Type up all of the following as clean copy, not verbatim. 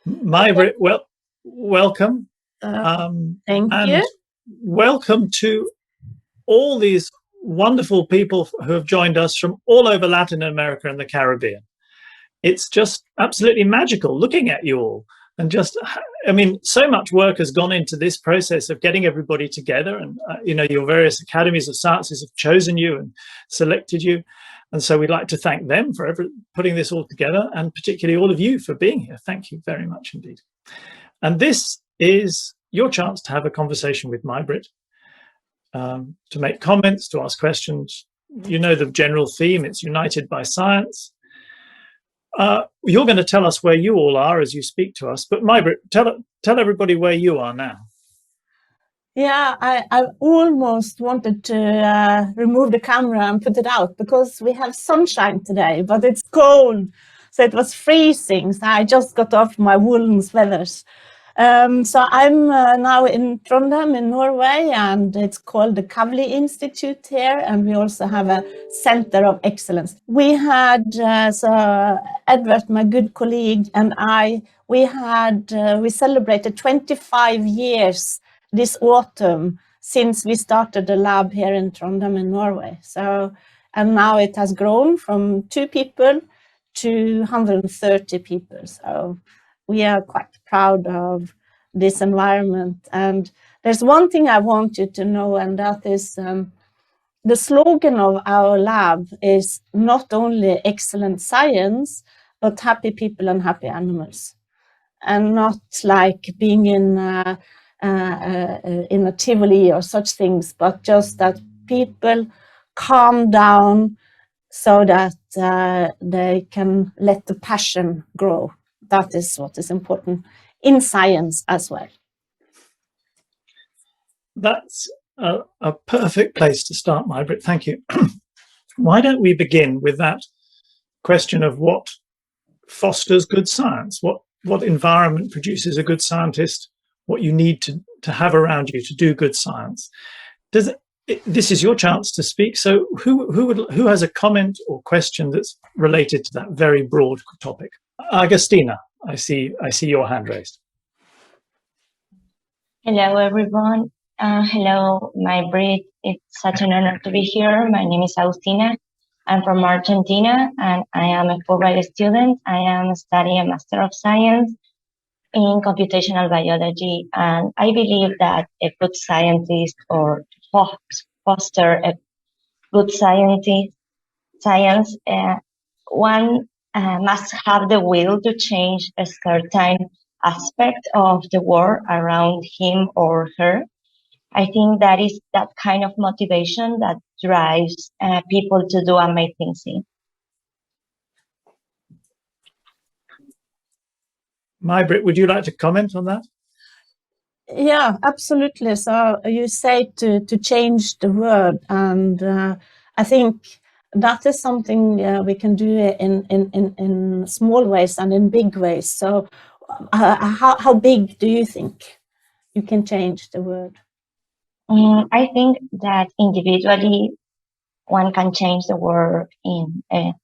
Maj-Britt, welcome. Thank and you. Welcome to all these wonderful people who have joined us from all over Latin America and the Caribbean. It's just absolutely magical looking at you all. And just, I mean, so much work has gone into this process of getting everybody together. And, your various academies of sciences have chosen you and selected you. And so we'd like to thank them for putting this all together, and particularly all of you for being here. Thank you very much indeed. And this is your chance to have a conversation with Maj-Britt, to make comments, to ask questions. You know the general theme, it's United by Science. You're going to tell us where you all are as you speak to us, but Maj-Britt, tell everybody where you are now. Yeah, I almost wanted to remove the camera and put it out because we have sunshine today, but it's cold. So it was freezing. So I just got off my woolen sweaters. So I'm now in Trondheim in Norway, and it's called the Kavli Institute here, and we also have a center of excellence. We had, so Edward, my good colleague, and we celebrated 25 years this autumn since we started the lab here in Trondheim in Norway. So, and now it has grown from 2 people to 130 people. So we are quite proud of this environment. And there's one thing I want you to know, and that is the slogan of our lab is not only excellent science, but happy people and happy animals. And not like being in a Tivoli or such things, but just that people calm down so that they can let the passion grow. That is what is important in science as well. That's a perfect place to start, Maj-Britt. Thank you. Why don't we begin with that question of what fosters good science? What environment produces a good scientist? What you need to have around you to do good science? This is your chance to speak. So who has a comment or question that's related to that very broad topic? Agustina, I see your hand raised. Hello, everyone. Hello, Maj-Britt. It's such an honor to be here. My name is Agustina. I'm from Argentina, and I am a Fulbright student. I am studying a Master of Science in computational biology, and I believe that a good scientist or foster a good science, one must have the will to change a certain aspect of the world around him or her. I think that is that kind of motivation that drives people to do amazing things. Maj-Britt, would you like to comment on that? Yeah, absolutely. So you say to change the world, and I think that is something we can do in small ways and in big ways. So how big do you think you can change the world? I think that individually one can change the world in a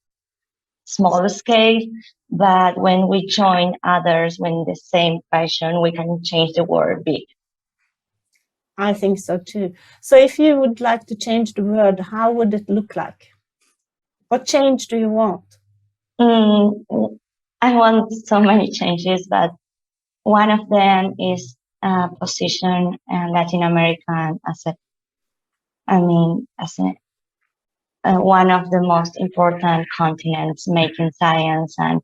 small scale, but when we join others with the same passion, we can change the world big. I think so too. So if you would like to change the world, how would it look like? What change do you want? I want so many changes, but one of them is position Latin America as one of the most important continents making science and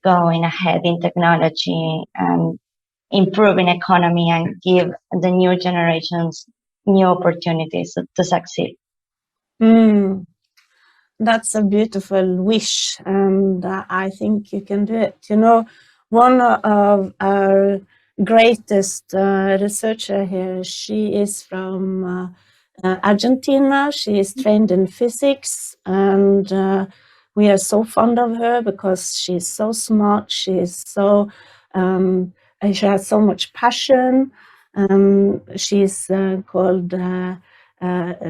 going ahead in technology and improving economy and give the new generations new opportunities to succeed. That's a beautiful wish, and I think you can do it. You know, one of our greatest researcher here, she is from Argentina. She is trained in physics, and we are so fond of her because she's so smart. She is so she has so much passion. She's called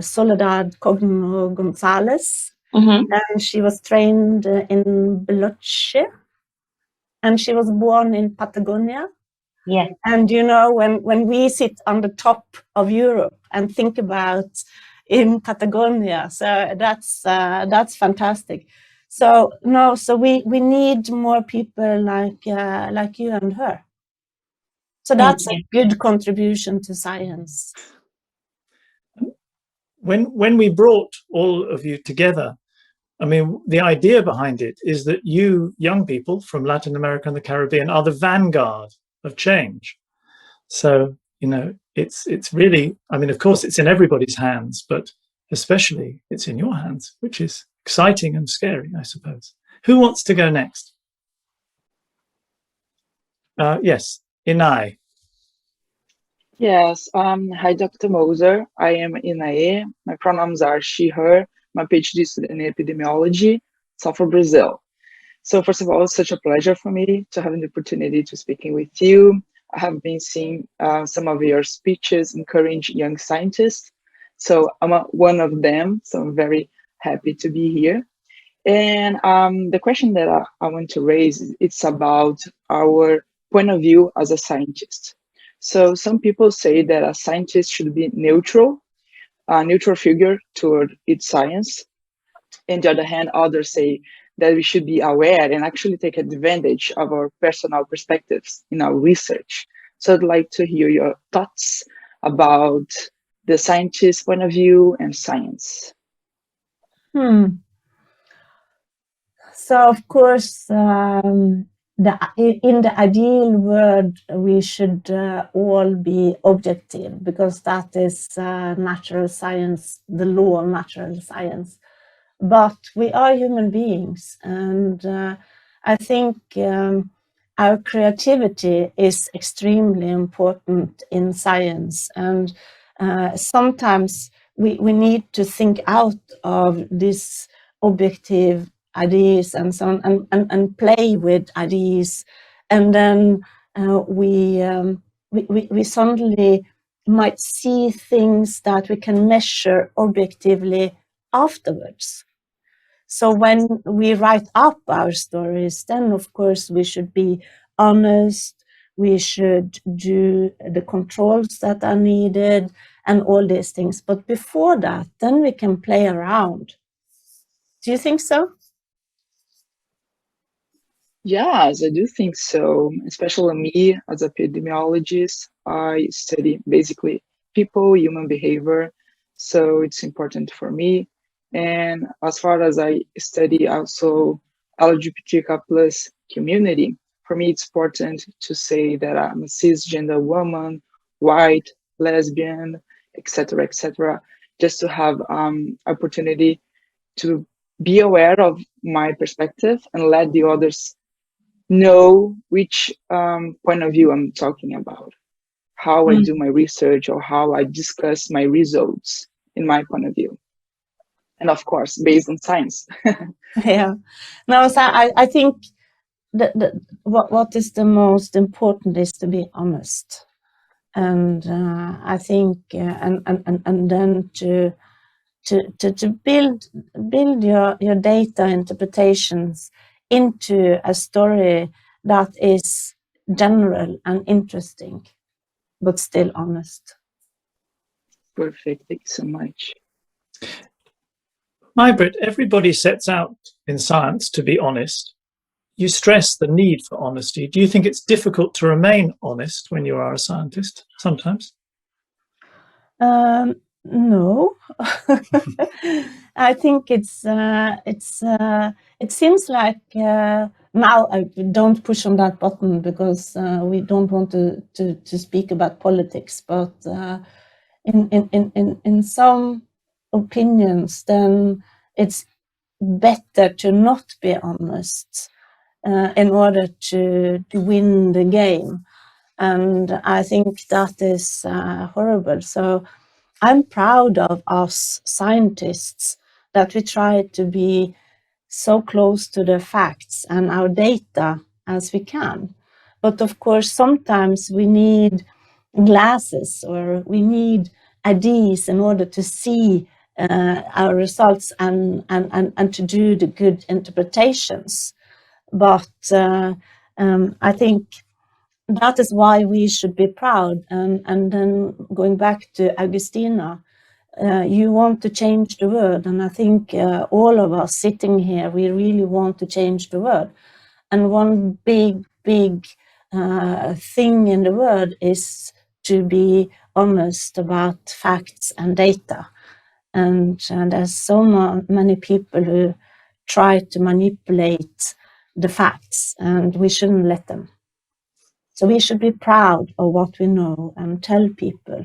Soledad Cogno Gonzalez, and she was trained in Boloche. and she was born in Patagonia. Yes. And you know, when we sit on the top of Europe and think about in Patagonia, so that's fantastic. So we need more people like you and her. So that's a good contribution to science. When we brought all of you together, I mean, the idea behind it is that you young people from Latin America and the Caribbean are the vanguard of change. So, you know, it's really, I mean, of course, it's in everybody's hands, but especially it's in your hands, which is exciting and scary, I suppose. Who wants to go next? Yes, Inai. Yes, hi, Dr. Moser. I am Inae. My pronouns are she, her. I'm a PhD student in epidemiology, South of Brazil. So first of all, it's such a pleasure for me to have the opportunity to speaking with you. I have been seeing some of your speeches encourage young scientists. So I'm one of them, so I'm very happy to be here. And the question that I want to raise, it's about our point of view as a scientist. So some people say that a scientist should be neutral, a neutral figure toward its science. On the other hand, others say that we should be aware and actually take advantage of our personal perspectives in our research. So I'd like to hear your thoughts about the scientist's point of view and science. So of course, in the ideal world, we should all be objective, because that is natural science, the law of natural science. But we are human beings, and I think our creativity is extremely important in science. And sometimes we need to think out of this objective ideas and so on, and play with ideas, and then we suddenly might see things that we can measure objectively afterwards. So when we write up our stories, then of course we should be honest, we should do the controls that are needed and all these things. But before that, then we can play around. Do you think so? Yes, I do think so. Especially me as an epidemiologist, I study basically people, human behavior. So it's important for me. And as far as I study also LGBTQ plus community, for me it's important to say that I'm a cisgender woman, white, lesbian, etc., just to have opportunity to be aware of my perspective and let the others know which point of view I'm talking about, how I do my research or how I discuss my results in my point of view. And of course, based on science. Yeah. No, so I think that what is the most important is to be honest. And I think, and then to build your data interpretations into a story that is general and interesting, but still honest. Perfect. Thank you so much. May-Britt, everybody sets out in science to be honest. You stress the need for honesty. Do you think it's difficult to remain honest when you are a scientist sometimes? No, I think it seems like now I don't push on that button because we don't want to speak about politics, but in some opinions, then it's better to not be honest in order to win the game. And I think that is horrible. So I'm proud of us scientists that we try to be so close to the facts and our data as we can. But of course, sometimes we need glasses or we need IDs in order to see our results and to do the good interpretations. But I think that is why we should be proud. And then going back to Augustina, you want to change the world, and I think all of us sitting here, we really want to change the world. And one big thing in the world is to be honest about facts and data. And there's so many people who try to manipulate the facts, and we shouldn't let them. So we should be proud of what we know and tell people.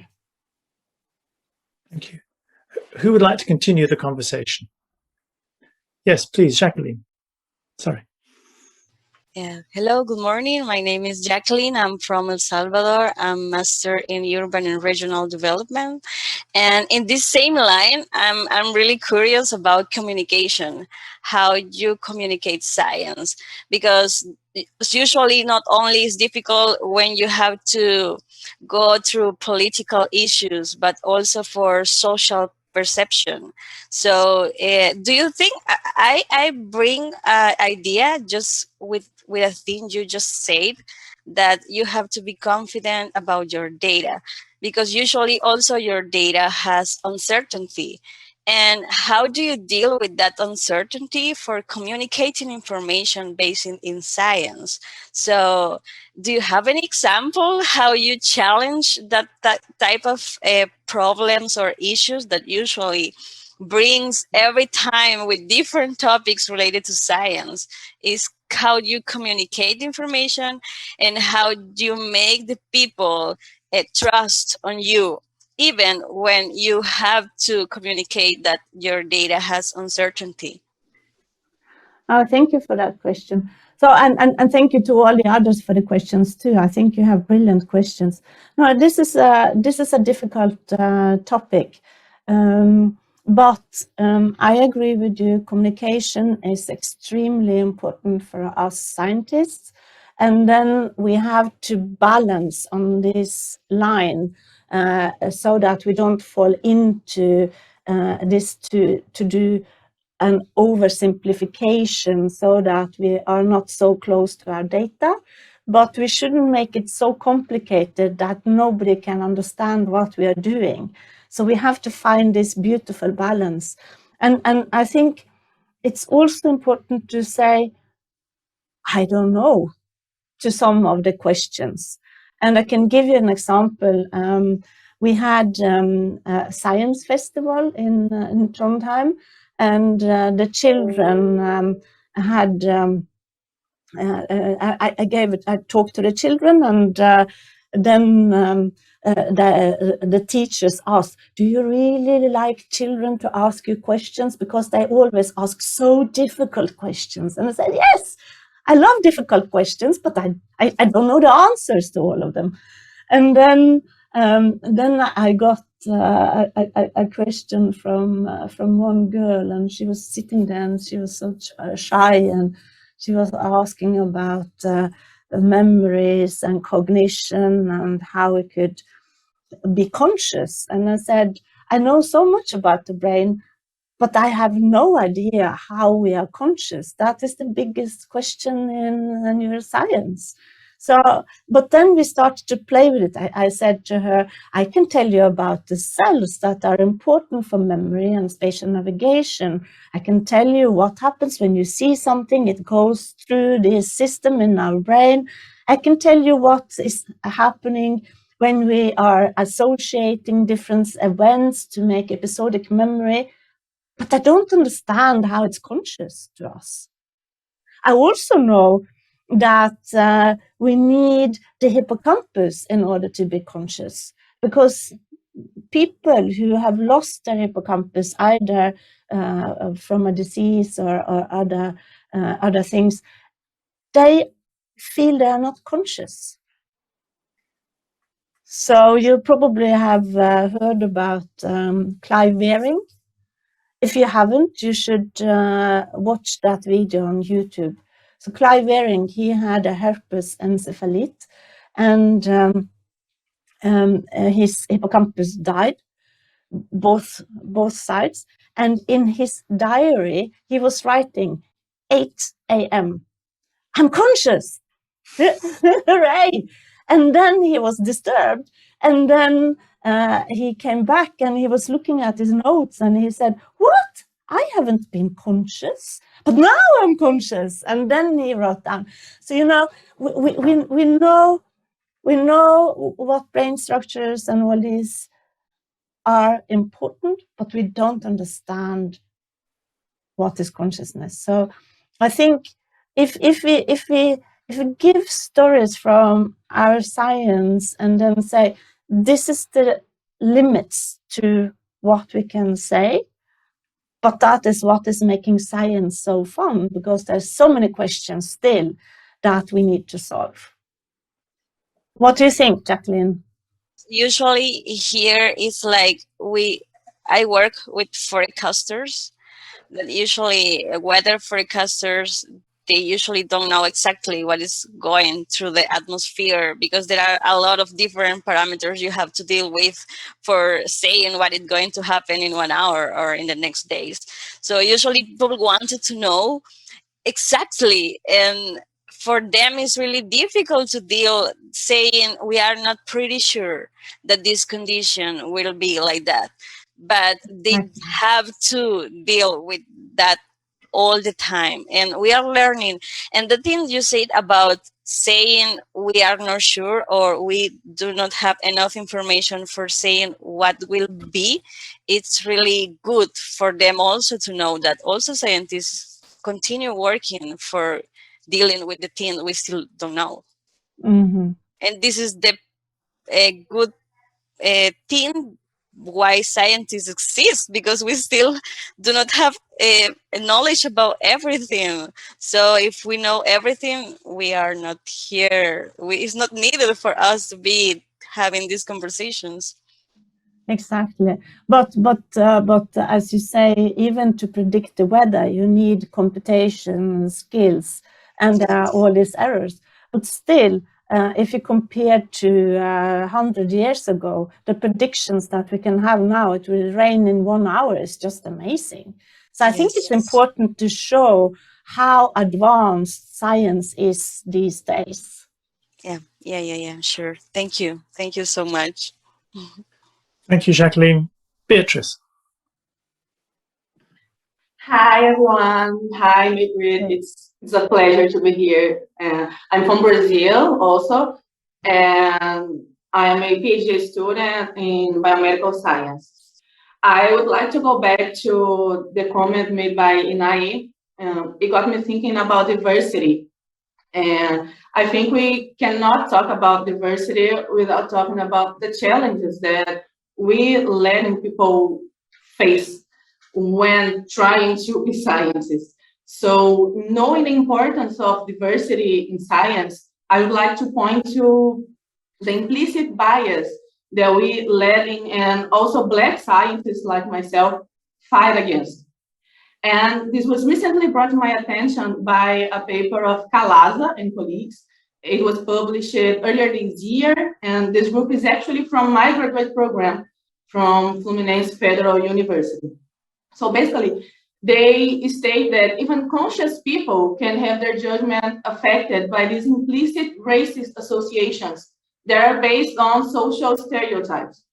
Thank you. Who would like to continue the conversation? Yes, please, Jacqueline. Sorry. Yeah. Hello, good morning. My name is Jacqueline. I'm from El Salvador. I'm master in urban and regional development. And in this same line, I'm really curious about communication, how you communicate science, because it's usually not only is difficult when you have to go through political issues, but also for social perception. So do you think I bring an idea just with a thing you just said, that you have to be confident about your data, because usually also your data has uncertainty. And how do you deal with that uncertainty for communicating information based in science? So do you have any example how you challenge that type of problems or issues that usually brings every time with different topics related to science? Is how you communicate information and how do you make the people trust on you, even when you have to communicate that your data has uncertainty? Oh, thank you for that question. So, and thank you to all the others for the questions too. I think you have brilliant questions. No, this is a difficult topic, but I agree with you. Communication is extremely important for us scientists, and then we have to balance on this line so that we don't fall into this to do an oversimplification, so that we are not so close to our data, but we shouldn't make it so complicated that nobody can understand what we are doing. So we have to find this beautiful balance. And I think it's also important to say, I don't know, to some of the questions. And I can give you an example. We had a science festival in Trondheim, and the children had. I talked to the children, and then the teachers asked, "Do you really like children to ask you questions? Because they always ask so difficult questions." And I said, "Yes, I love difficult questions, but I don't know the answers to all of them." And then I got a question from one girl, and she was sitting there, and she was so shy, and she was asking about memories and cognition and how we could be conscious. And I said, I know so much about the brain, but I have no idea how we are conscious. That is the biggest question in neuroscience. So, but then we started to play with it. I said to her, I can tell you about the cells that are important for memory and spatial navigation. I can tell you what happens when you see something, it goes through this system in our brain. I can tell you what is happening when we are associating different events to make episodic memory. But I don't understand how it's conscious to us. I also know that we need the hippocampus in order to be conscious, because people who have lost their hippocampus, either from a disease or other things, they feel they are not conscious. So you probably have heard about Clive Waring. If you haven't, you should watch that video on YouTube. So Clive Waring, he had a herpes encephalite, and his hippocampus died, both sides. And in his diary, he was writing 8 a.m. I'm conscious. Hooray! And then he was disturbed. And then he came back and he was looking at his notes and he said, what? I haven't been conscious, but now I'm conscious. And then he wrote down. So, you know, we know what brain structures and all these are important, but we don't understand what is consciousness. So I think if we give stories from our science and then say, this is the limits to what we can say, but that is what is making science so fun, because there's so many questions still that we need to solve. What do you think, Jacqueline? Usually here it's like I work with forecasters that usually weather forecasters, they usually don't know exactly what is going through the atmosphere, because there are a lot of different parameters you have to deal with for saying what is going to happen in 1 hour or in the next days. So usually people wanted to know exactly, and for them it's really difficult to deal saying we are not pretty sure that this condition will be like that, but they have to deal with that all the time, and we are learning. And the thing you said about saying we are not sure or we do not have enough information for saying what will be, it's really good for them also to know that also scientists continue working for dealing with the thing we still don't know. Mm-hmm. And this is the good thing why scientists exist, because we still do not have knowledge about everything. So if we know everything, we are not here. It's not needed for us to be having these conversations. Exactly, but as you say, even to predict the weather, you need computation skills, and there are all these errors. But still, if you compare to 100 years ago, the predictions that we can have now, it will rain in 1 hour, is just amazing. So I think it's important to show how advanced science is these days. Yeah, sure. Thank you so much. Thank you, Jacqueline. Beatrice. Hi, everyone. Hi, Madrid. It's a pleasure to be here. I'm from Brazil also, and I am a PhD student in biomedical science. I would like to go back to the comment made by Inai. It got me thinking about diversity. And I think we cannot talk about diversity without talking about the challenges that we letting people face when trying to be scientists. So knowing the importance of diversity in science, I would like to point to the implicit bias that we letting and also Black scientists like myself fight against. And this was recently brought to my attention by a paper of Calaza and colleagues. It was published earlier this year, and this group is actually from my graduate program from Fluminense Federal University. So basically, they state that even conscious people can have their judgment affected by these implicit racist associations that are based on social stereotypes.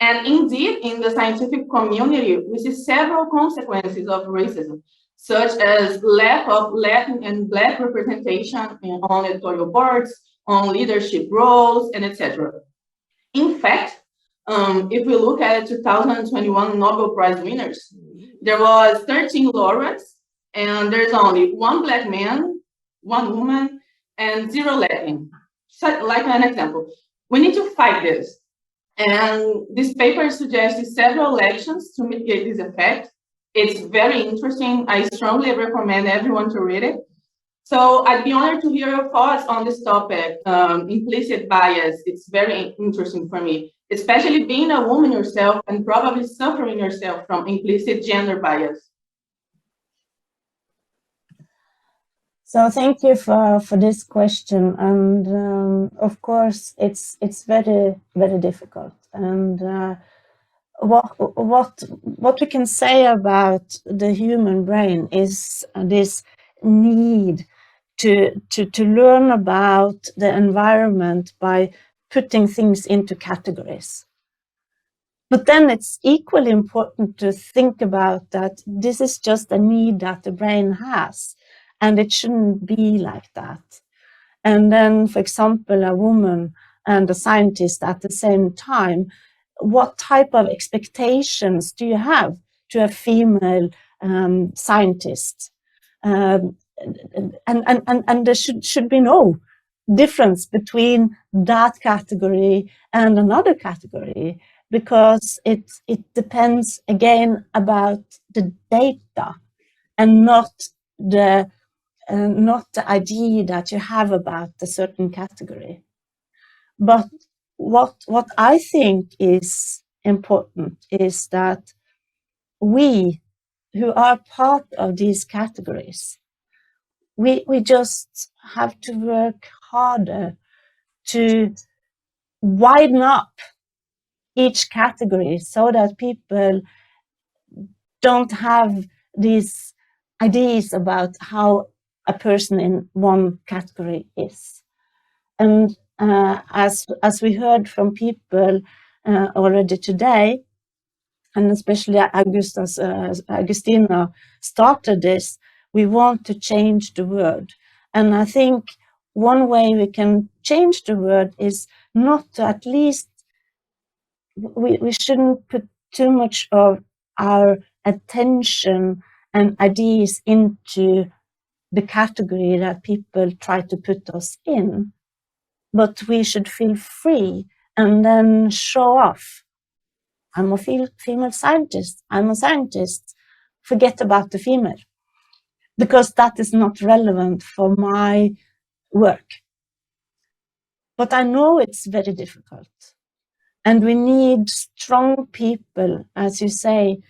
And indeed, in the scientific community, we see several consequences of racism, such as lack of Latin and Black representation on editorial boards, on leadership roles, and etc. In fact, if we look at 2021 Nobel Prize winners, there was 13 laureates, and there's only 1 Black man, 1 woman, and 0 Latin. So, like an example, we need to fight this. And this paper suggests several actions to mitigate this effect. It's very interesting. I strongly recommend everyone to read it. So I'd be honored to hear your thoughts on this topic, implicit bias. It's very interesting for me, especially being a woman yourself and probably suffering yourself from implicit gender bias. So thank you for this question, and of course it's very, very difficult. And what we can say about the human brain is this need to learn about the environment by putting things into categories. But then it's equally important to think about that this is just a need that the brain has, and it shouldn't be like that. And then, for example, a woman and a scientist at the same time, what type of expectations do you have to a female scientist? And there should be no difference between that category and another category, because it depends again about the data and not the idea that you have about a certain category. But what I think is important is that we who are part of these categories, we just have to work harder to widen up each category so that people don't have these ideas about how a person in one category is. And as we heard from people already today, and especially Agustina started this, we want to change the world. And I think one way we can change the world is not to, at least, we shouldn't put too much of our attention and ideas into the category that people try to put us in, but we should feel free and then show off. I'm a female scientist. I'm a scientist. Forget about the female, because that is not relevant for my work. But I know it's very difficult. And we need strong people, as you say,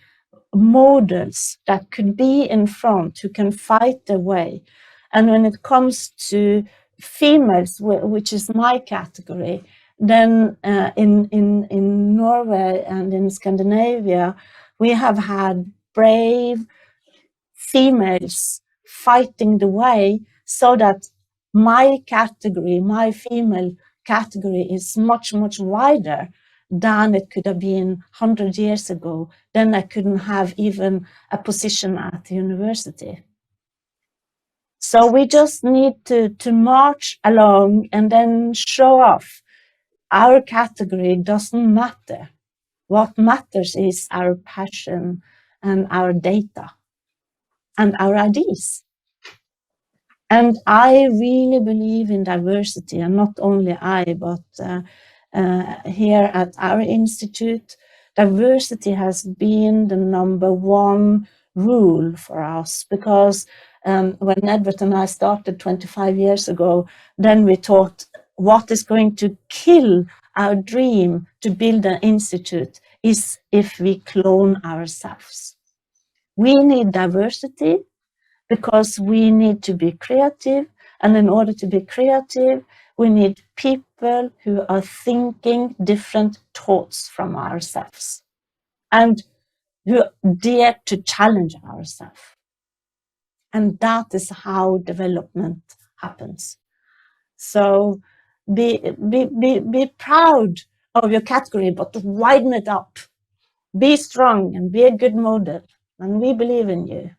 models that could be in front, who can fight their way. And when it comes to females, which is my category, then in Norway and in Scandinavia, we have had brave females fighting the way so that my category, my female category, is much, much wider than it could have been 100 years ago. Then I couldn't have even a position at the university. So we just need to march along and then show off. Our category doesn't matter. What matters is our passion and our data and our ideas. And I really believe in diversity, and not only I, but here at our institute, diversity has been the #1 rule for us, because when Edward and I started 25 years ago, then we thought, what is going to kill our dream to build an institute is if we clone ourselves. We need diversity because we need to be creative, and in order to be creative, we need people who are thinking different thoughts from ourselves and who dare to challenge ourselves. And that is how development happens. So be proud of your category, but widen it up. Be strong and be a good model, and we believe in you.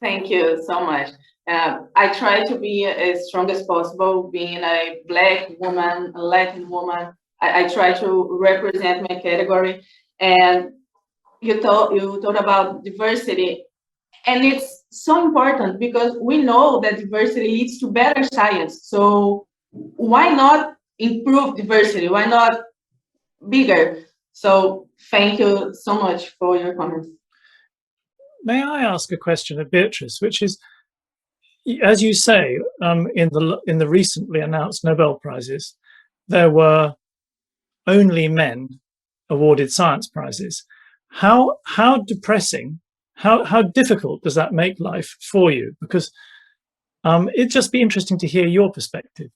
Thank you so much. I try to be as strong as possible, being a Black woman, a Latin woman. I try to represent my category. And you thought about diversity, and it's so important because we know that diversity leads to better science. So why not improve diversity? Why not bigger? So thank you so much for your comments. May I ask a question of Beatrice, which is, as you say, in the recently announced Nobel Prizes, there were only men awarded science prizes. How depressing, how difficult does that make life for you? Because it'd just be interesting to hear your perspective.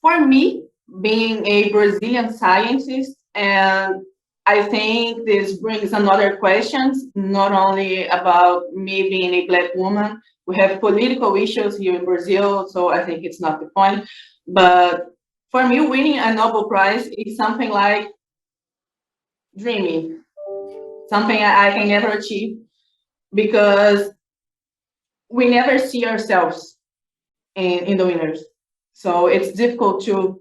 For me, being a Brazilian scientist and I think this brings another questions, not only about me being a Black woman. We have political issues here in Brazil, so I think it's not the point. But for me, winning a Nobel Prize is something like dreaming, something I can never achieve, because we never see ourselves in the winners. So it's difficult to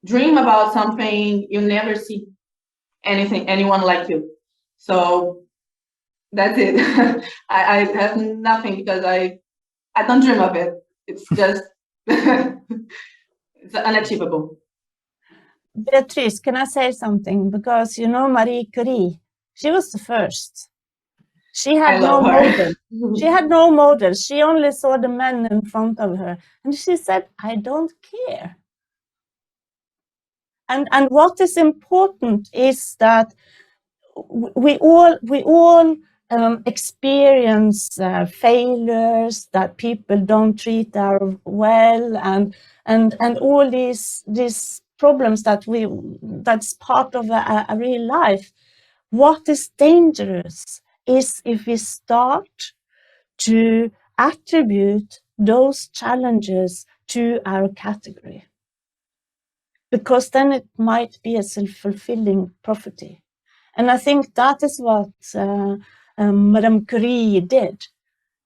dream about something you never see anyone like you. So that's it. I have nothing, because I don't dream of it. It's just it's unachievable. Beatrice, can I say something? Because you know Marie Curie, she was the first. She had no model. She had no model. She only saw the men in front of her, and she said, "I don't care." And what is important is that we all experience failures, that people don't treat us well, and all these problems that's part of a real life. What is dangerous is if we start to attribute those challenges to our category, because then it might be a self-fulfilling prophecy. And I think that is what Madame Curie did.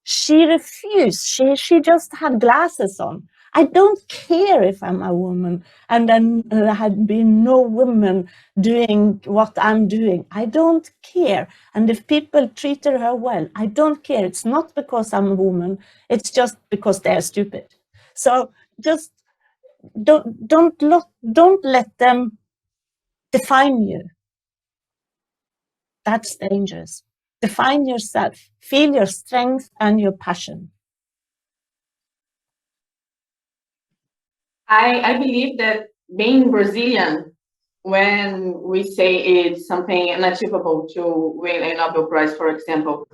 She refused. She just had glasses on. I don't care if I'm a woman, and then there had been no women doing what I'm doing. I don't care. And if people treated her well, I don't care. It's not because I'm a woman. It's just because they're stupid. So just don't let them define you. That's dangerous. Define yourself. Feel your strength and your passion. I believe that being Brazilian, when we say it's something unachievable to win a Nobel Prize, for example,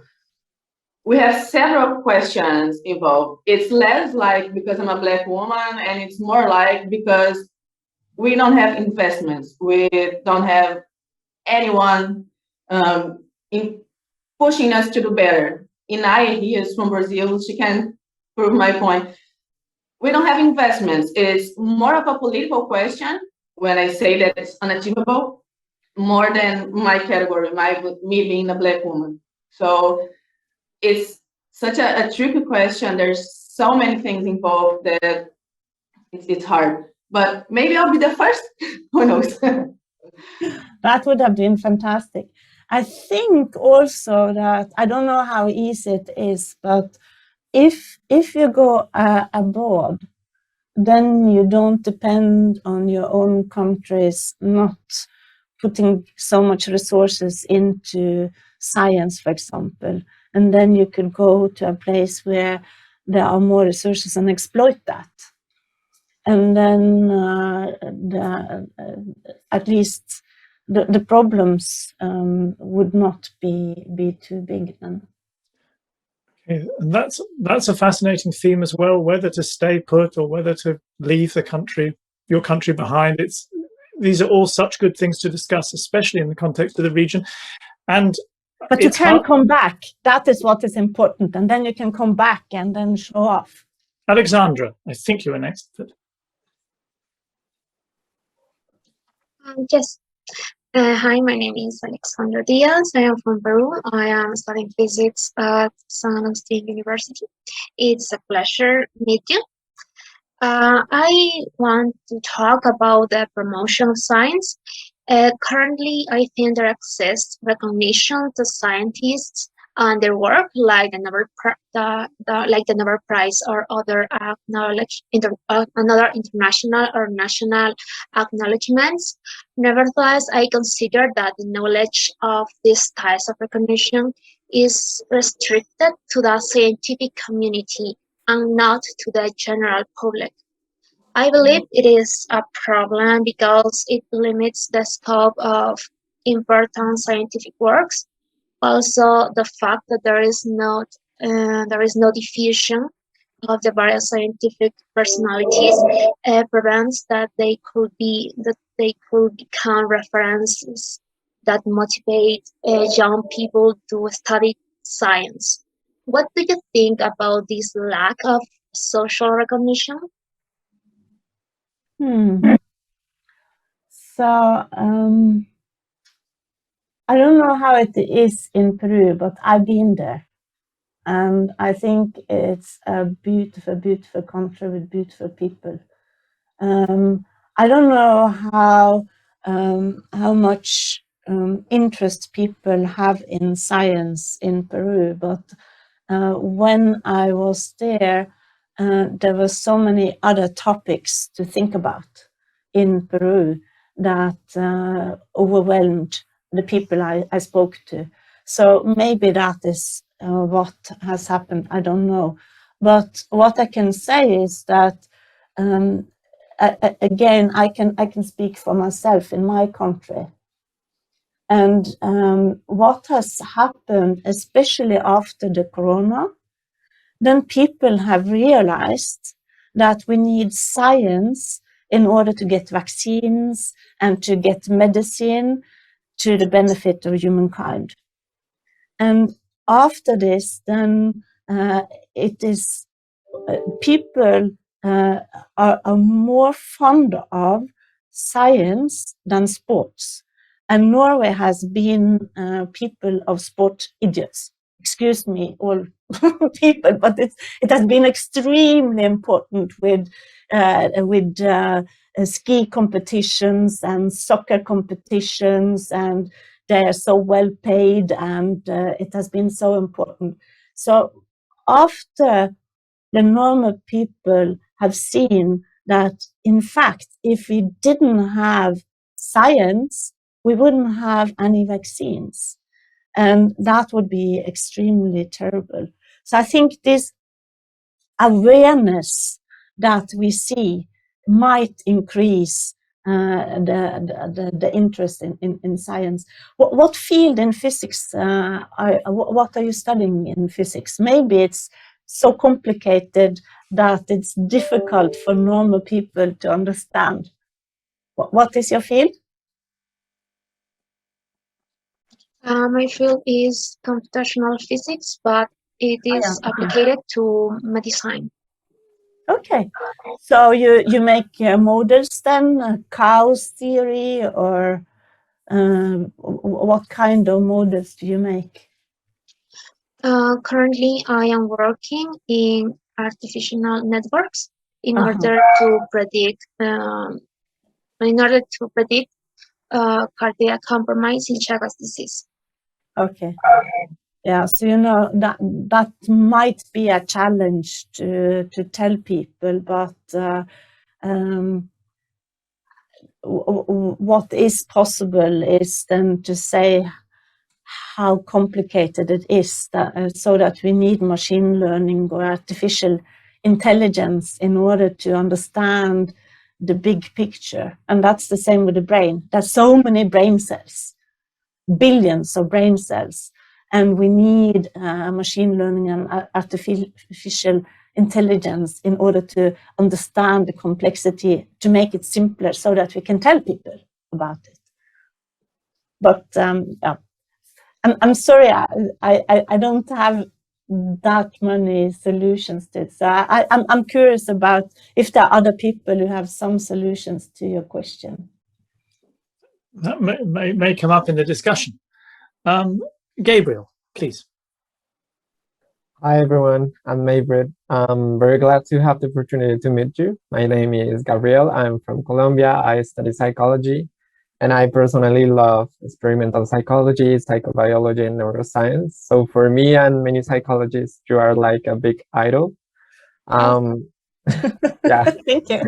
we have several questions involved. It's less like because I'm a Black woman, and it's more like because we don't have investments. We don't have anyone in pushing us to do better. Inaya here is from Brazil. She can prove my point. We don't have investments. It's more of a political question when I say that it's unachievable, more than my category, me being a Black woman. So it's such a tricky question. There's so many things involved that it's hard. But maybe I'll be the first. Who knows? That would have been fantastic. I think also that, I don't know how easy it is, but if you go abroad, then you don't depend on your own countries not putting so much resources into science, for example. And then you could go to a place where there are more resources and exploit that. And then at least the problems would not be too big then. Okay. And that's a fascinating theme as well, whether to stay put or whether to leave the country, your country behind. These are all such good things to discuss, especially in the context of the region. But you can come back. That is what is important. And then you can come back and then show off. Alexandra, I think you were next. Yes. Hi, my name is Alexandra Diaz. I am from Peru. I am studying physics at San Agustin University. It's a pleasure to meet you. I want to talk about the promotion of science. Currently, I think there exists recognition to scientists and their work, like the Nobel Prize or other another international or national acknowledgements. Nevertheless, I consider that the knowledge of these types of recognition is restricted to the scientific community and not to the general public. I believe it is a problem because it limits the scope of important scientific works. Also, the fact that there is no diffusion of the various scientific personalities prevents that they could become references that motivate young people to study science. What do you think about this lack of social recognition? So I don't know how it is in Peru, but I've been there. And I think it's a beautiful, beautiful country with beautiful people. I don't know how much interest people have in science in Peru, but when I was there were so many other topics to think about in Peru that overwhelmed the people I spoke to. So maybe that is what has happened. I don't know. But what I can say is that again, I can speak for myself in my country. And what has happened, especially after the corona, then people have realized that we need science in order to get vaccines and to get medicine to the benefit of humankind. And after this, then it is people are more fond of science than sports. And Norway has been people of sport idiots. Excuse me, all people, but it has been extremely important with ski competitions and soccer competitions, and they are so well paid, and it has been so important. So after the normal people have seen that, in fact, if we didn't have science, we wouldn't have any vaccines. And that would be extremely terrible. So I think this awareness that we see might increase the interest in science. What field in physics, what are you studying in physics? Maybe it's so complicated that it's difficult for normal people to understand. What is your field? My field is computational physics, but it is applied to medicine. Okay, so you make models then, Chaos theory, or what kind of models do you make? Currently, I am working in artificial networks in order to predict cardiac compromise in Chagas disease. Okay. Yeah, so you know that might be a challenge to tell people, but what is possible is then to say how complicated it is, so that we need machine learning or artificial intelligence in order to understand the big picture. And that's the same with the brain. There's so many brain cells, billions of brain cells, and we need machine learning and artificial intelligence in order to understand the complexity, to make it simpler so that we can tell people about it. But yeah, I'm sorry, I don't have that many solutions to it. So I'm curious about if there are other people who have some solutions to your question. That may come up in the discussion. Gabriel, please. Hi everyone, I'm Maybrit. I'm very glad to have the opportunity to meet you. My name is Gabriel. I'm from Colombia. I study psychology, and I personally love experimental psychology, psychobiology, and neuroscience. So for me and many psychologists, you are like a big idol. Yeah. Thank you.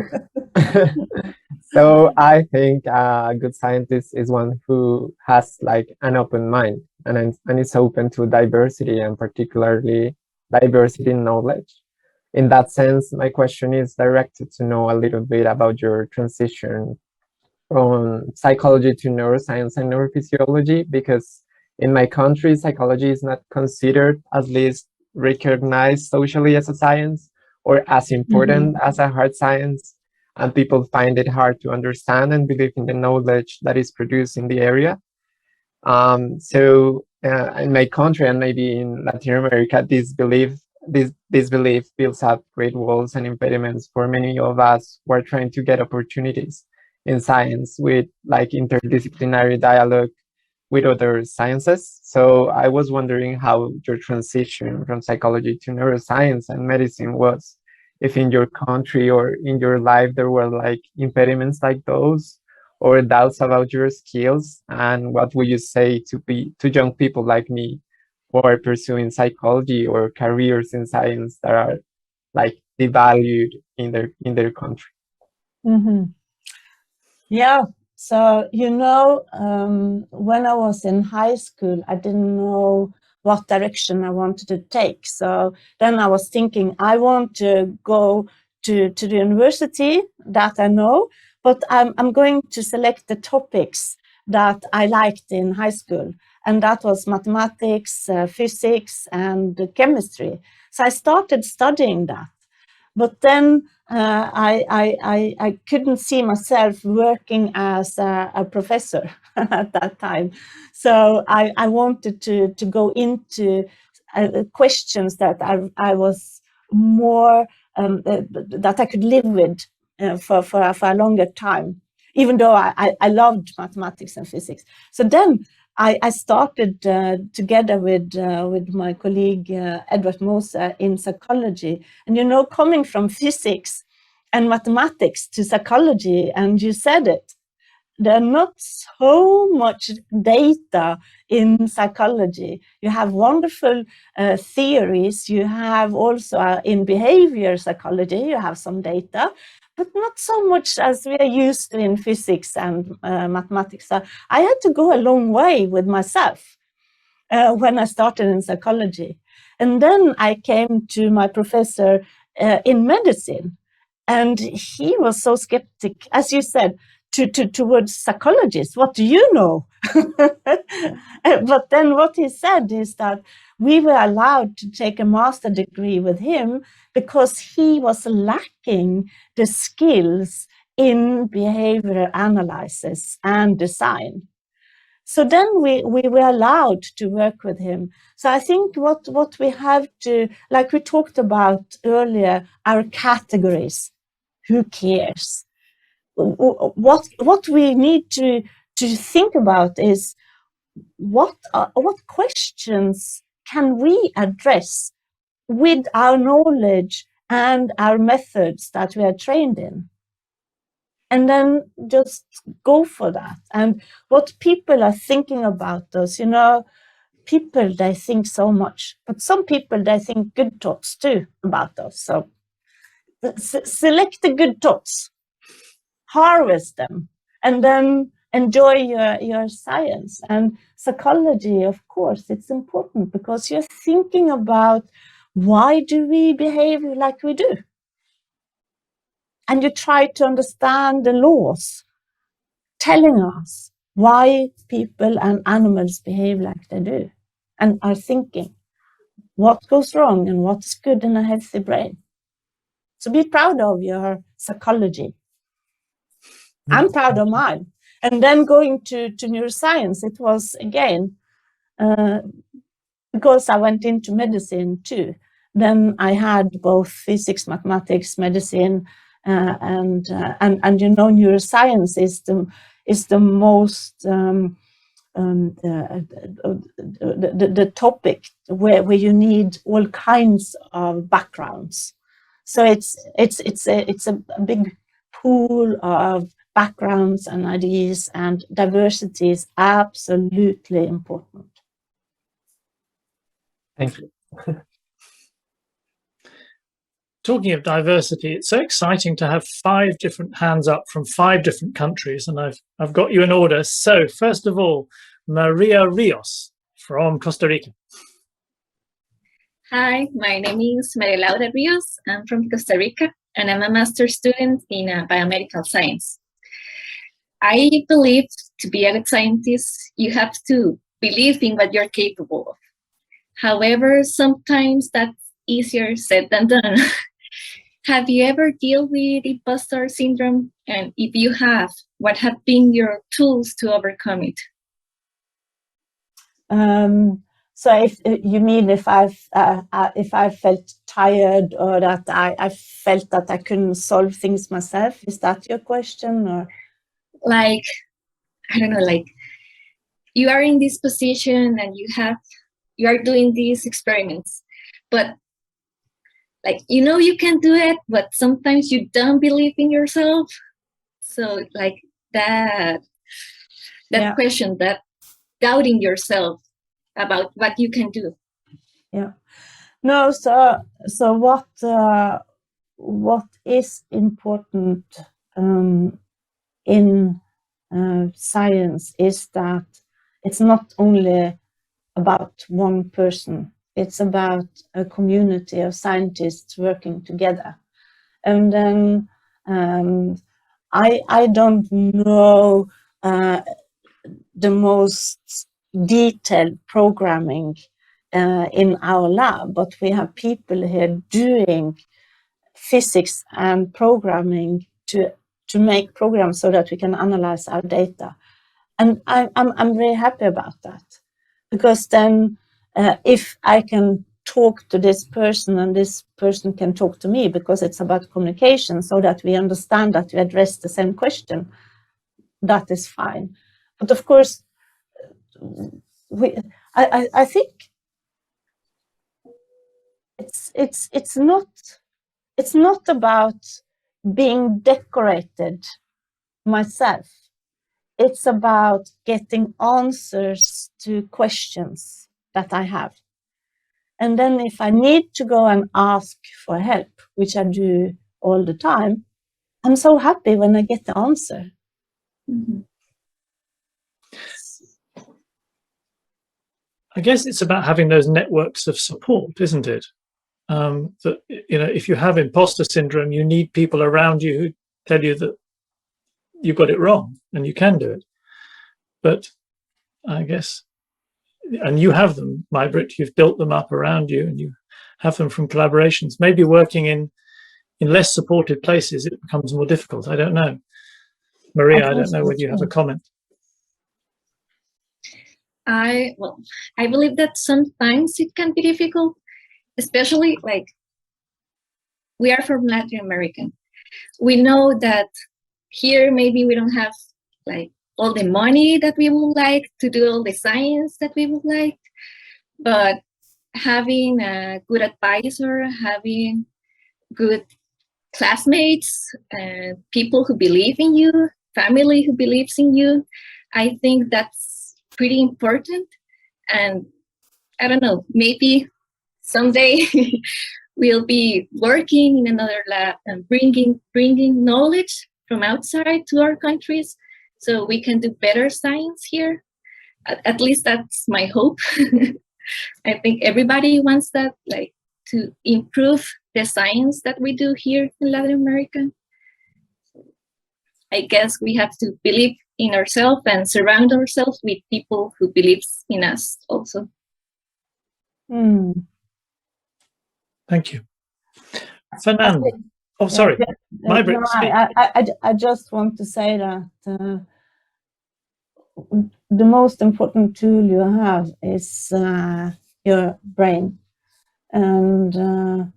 So I think a good scientist is one who has like an open mind and is open to diversity, and particularly diversity in knowledge. In that sense, my question is directed to know a little bit about your transition from psychology to neuroscience and neurophysiology, because in my country, psychology is not considered, at least recognized socially, as a science or as important as a hard science, and people find it hard to understand and believe in the knowledge that is produced in the area. So in my country and maybe in Latin America, this belief builds up great walls and impediments for many of us who are trying to get opportunities in science with like interdisciplinary dialogue with other sciences. So I was wondering how your transition from psychology to neuroscience and medicine was. If in your country or in your life there were like impediments like those, or doubts about your skills, and what would you say to young people like me who are pursuing psychology or careers in science that are like devalued in their country? Mm-hmm. Yeah. So, when I was in high school, I didn't know what direction I wanted to take. So then I was thinking, I want to go to the university that I know, but I'm going to select the topics that I liked in high school. And that was mathematics, physics, and chemistry. So I started studying that. But then I couldn't see myself working as a professor at that time. So I wanted to go into questions that I was more, that I could live with for a longer time, even though I loved mathematics and physics. So then I started together with my colleague Edward Moser in psychology. And coming from physics and mathematics to psychology, and you said it, there are not so much data in psychology. You have wonderful theories. You have also in behavior psychology, you have some data, but not so much as we are used to in physics and mathematics. So I had to go a long way with myself when I started in psychology. And then I came to my professor in medicine, and he was so skeptic, as you said, towards psychologists. What do you know? But then what he said is that we were allowed to take a master degree with him because he was lacking the skills in behavioral analysis and design. So then we were allowed to work with him. So I think what we have to, like we talked about earlier, our categories. Who cares? What we need to think about is what questions can we address with our knowledge and our methods that we are trained in, and then just go for that. And what people are thinking about us, people, they think so much, but some people, they think good thoughts too about us. So select the good thoughts, harvest them, and then enjoy your science. And psychology, of course, it's important because you're thinking about why do we behave like we do? And you try to understand the laws telling us why people and animals behave like they do, and are thinking what goes wrong and what's good in a healthy brain. So be proud of your psychology. I'm proud of mine. And then going to neuroscience, it was again, because I went into medicine too. Then I had both physics, mathematics, medicine, and neuroscience is the most the topic where you need all kinds of backgrounds. So it's a big pool of backgrounds and ideas, and diversity is absolutely important. Thank you. Talking of diversity, it's so exciting to have 5 different hands up from 5 different countries, and I've got you in order. So first of all, Maria Rios from Costa Rica. Hi, my name is Maria Laura Rios. I'm from Costa Rica, and I'm a master's student in biomedical science. I believe to be a good scientist, you have to believe in what you're capable of. However, sometimes that's easier said than done. Have you ever dealt with impostor syndrome? And if you have, what have been your tools to overcome it? So if you mean if I felt tired or that I felt that I couldn't solve things myself, is that your question? Or like, I don't know, like you are in this position and you are doing these experiments, but like, you know, you can do it, but sometimes you don't believe in yourself. So like that Yeah. question, that doubting yourself about what you can do. Yeah. No, so what is important in science is that it's not only about one person, it's about a community of scientists working together. And then I don't know the most detailed programming in our lab, but we have people here doing physics and programming to make programs so that we can analyze our data. And I'm very happy about that, because then if I can talk to this person and this person can talk to me, because it's about communication, so that we understand that we address the same question, that is fine. But of course, I think it's not about being decorated myself. It's about getting answers to questions that I have. And then if I need to go and ask for help, which I do all the time, I'm so happy when I get the answer. Mm-hmm. I guess it's about having those networks of support, isn't it? That, you know, if you have imposter syndrome, you need people around you who tell you that you got it wrong and you can do it. But I guess, and you have them, May-Britt, you've built them up around you, and you have them from collaborations. Maybe working in less supported places, it becomes more difficult. I don't know. Maria, I don't know whether you have a comment. I believe that sometimes it can be difficult, especially like we are from Latin America. We know that here maybe we don't have like all the money that we would like to do all the science that we would like, but having a good advisor, having good classmates, people who believe in you, family who believes in you, I think that's pretty important. And I don't know, maybe someday we'll be working in another lab and bringing knowledge from outside to our countries so we can do better science here. At least that's my hope. I think everybody wants that, like to improve the science that we do here in Latin America. I guess we have to believe in ourselves and surround ourselves with people who believes in us also. Thank you. Fernando. Oh, sorry. May-Britt, speak. I just want to say that the most important tool you have is your brain. And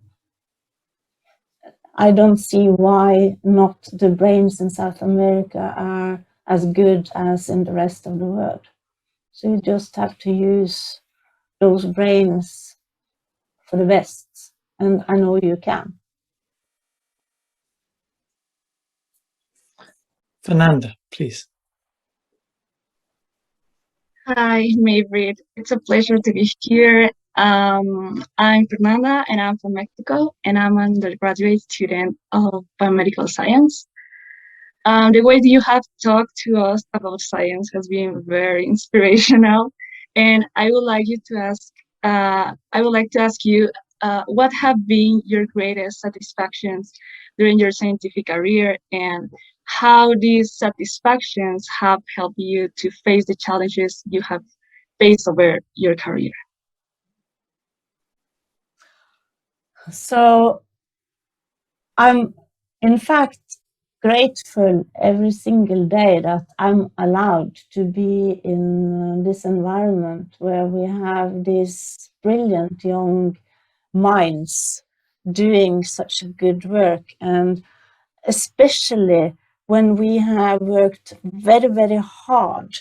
I don't see why not the brains in South America are as good as in the rest of the world. So you just have to use those brains for the best. And I know you can. Fernanda, please. Hi, May-Britt. It's a pleasure to be here. I'm Fernanda, and I'm from Mexico, and I'm an undergraduate student of biomedical science. The way that you have talked to us about science has been very inspirational, and I would like to ask you, what have been your greatest satisfactions during your scientific career, and how these satisfactions have helped you to face the challenges you have faced over your career? So I'm, in fact, grateful every single day that I'm allowed to be in this environment where we have these brilliant young minds doing such a good work, and especially when we have worked very, very hard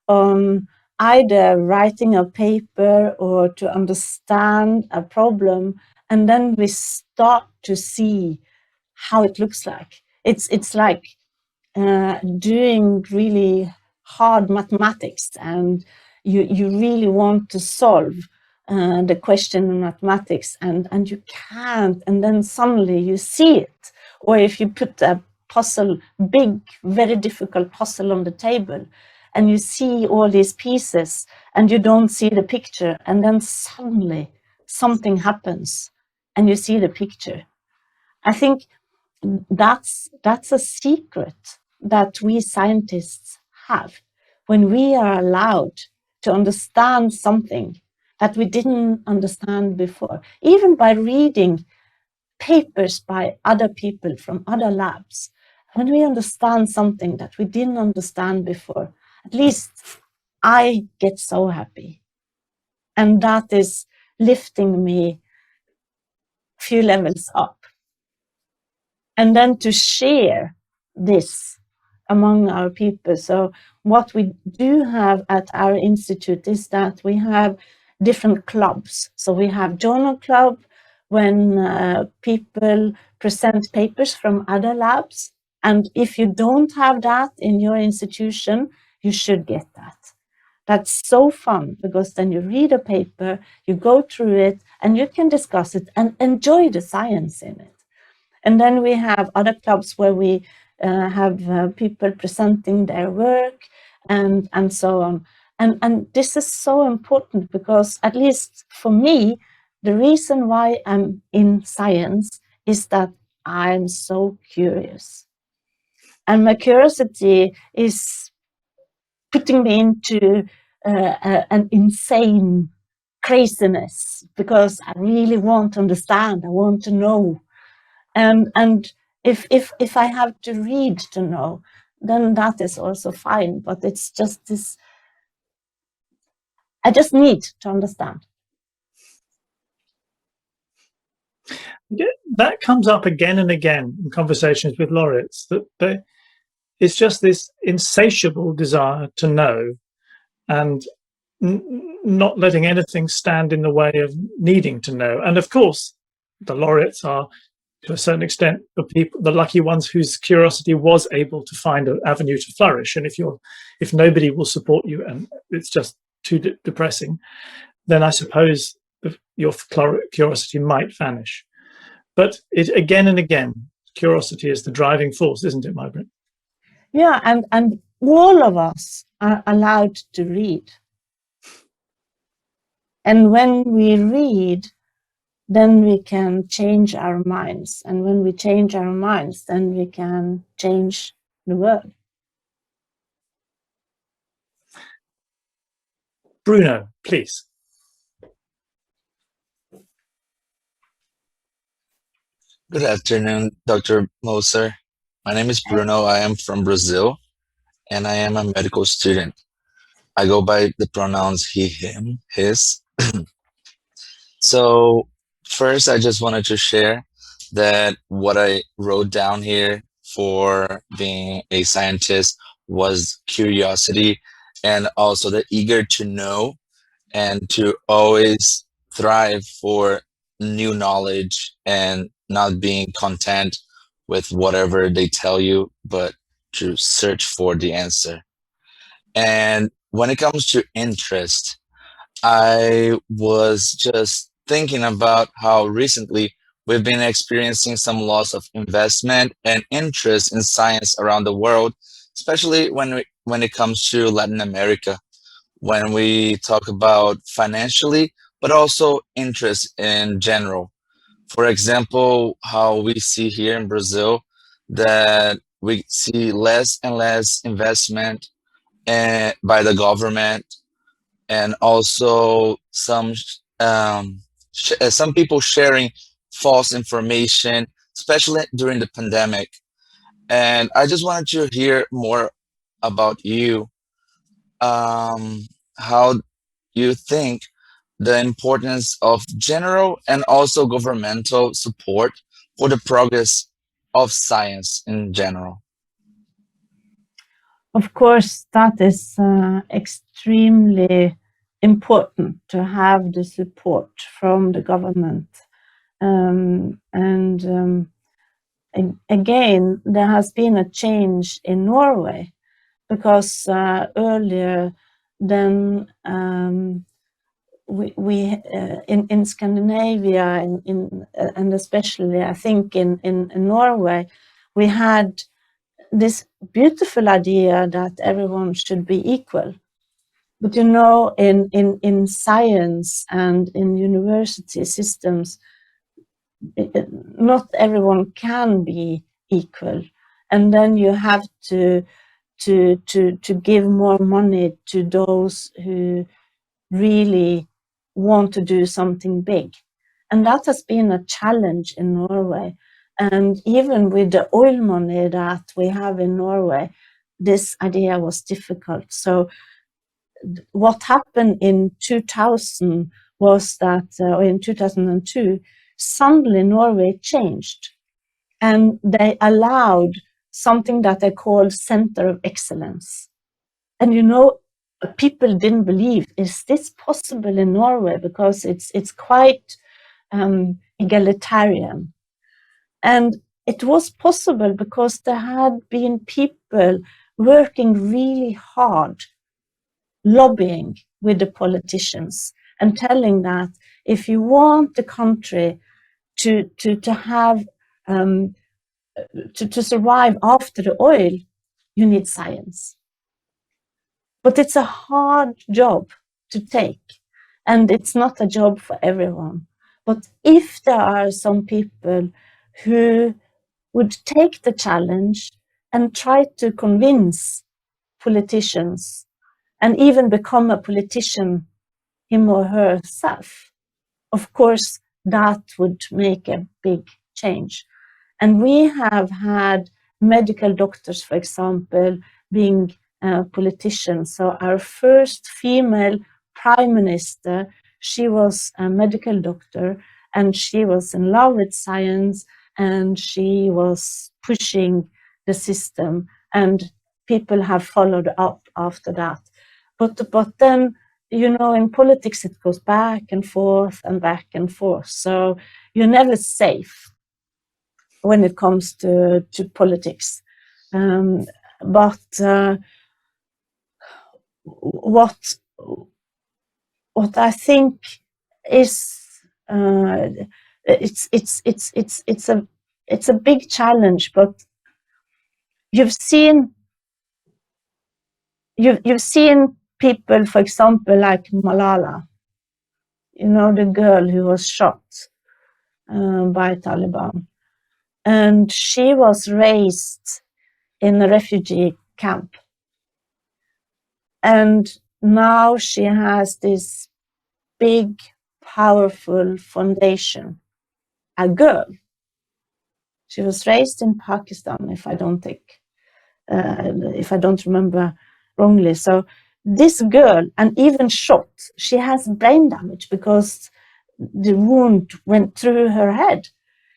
on either writing a paper or to understand a problem, and then we start to see how it looks like. It's like doing really hard mathematics, and you really want to solve the question in mathematics, and you can't, and then suddenly you see it. Or if you put a puzzle, big, very difficult puzzle on the table, and you see all these pieces and you don't see the picture, and then suddenly something happens and you see the picture. I think that's a secret that we scientists have, when we are allowed to understand something that we didn't understand before, even by reading papers by other people from other labs. When we understand something that we didn't understand before, at least I get so happy. And that is lifting me a few levels up. And then to share this among our people. So what we do have at our institute is that we have different clubs. So we have journal club, when people present papers from other labs. And if you don't have that in your institution, you should get that. That's so fun, because then you read a paper, you go through it, and you can discuss it and enjoy the science in it. And then we have other clubs where we have people presenting their work and so on. And this is so important, because at least for me, the reason why I'm in science is that I'm so curious. And my curiosity is putting me into an insane craziness, because I really want to understand, I want to know. And if I have to read to know, then that is also fine. But it's just this, I just need to understand. That comes up again and again in conversations with laureates, that it's just this insatiable desire to know, and not letting anything stand in the way of needing to know. And of course, the laureates are, to a certain extent, the lucky ones whose curiosity was able to find an avenue to flourish. And if nobody will support you and it's just too depressing, then I suppose your curiosity might vanish. But it, again and again, curiosity is the driving force, isn't it, Maj-Britt? Yeah, and all of us are allowed to read. And when we read, then we can change our minds. And when we change our minds, then we can change the world. Bruno, please. Good afternoon, Dr. Moser. My name is Bruno. I am from Brazil, and I am a medical student. I go by the pronouns he, him, his. So first, I just wanted to share that what I wrote down here for being a scientist was curiosity, and also the eager to know and to always thrive for new knowledge and not being content with whatever they tell you, but to search for the answer. And when it comes to interest, I was just thinking about how recently we've been experiencing some loss of investment and interest in science around the world, especially when it comes to Latin America, when we talk about financially, but also interest in general. For example, how we see here in Brazil that we see less and less investment by the government, and also some people sharing false information, especially during the pandemic. And I just wanted to hear more about you, how you think the importance of general and also governmental support for the progress of science in general. Of course, that is extremely important to have the support from the government. Again, there has been a change in Norway, because earlier then we in Scandinavia and especially I think in Norway, we had this beautiful idea that everyone should be equal. But you know, in science and in university systems, not everyone can be equal, and then you have to give more money to those who really want to do something big. And that has been a challenge in Norway. And even with the oil money that we have in Norway, this idea was difficult. So what happened in 2000 was that, or in 2002, suddenly Norway changed. And they allowed something that they call Center of Excellence. And you know, people didn't believe, is this possible in Norway? Because it's quite egalitarian. And it was possible because there had been people working really hard, lobbying with the politicians and telling that if you want the country to have to survive after the oil, you need science. But it's a hard job to take, and it's not a job for everyone. But if there are some people who would take the challenge and try to convince politicians and even become a politician him or herself, of course, that would make a big change. And we have had medical doctors, for example, being politicians. So our first female prime minister, she was a medical doctor, and she was in love with science, and she was pushing the system, and people have followed up after that. But then, you know, in politics, it goes back and forth and back and forth. So you're never safe when it comes to politics. But what I think is it's a big challenge. But you've seen people, for example, like Malala, you know, the girl who was shot by Taliban. And she was raised in a refugee camp. And now she has this big, powerful foundation. A girl. She was raised in Pakistan, if I don't remember wrongly. So this girl, and even shot, she has brain damage because the wound went through her head.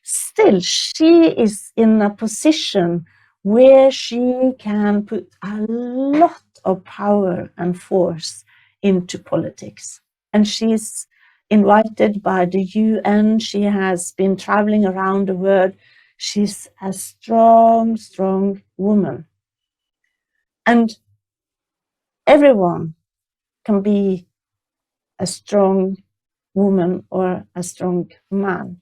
Still, she is in a position where she can put a lot of power and force into politics. And she's invited by the UN. She has been traveling around the world. She's a strong, strong woman. And everyone can be a strong woman or a strong man,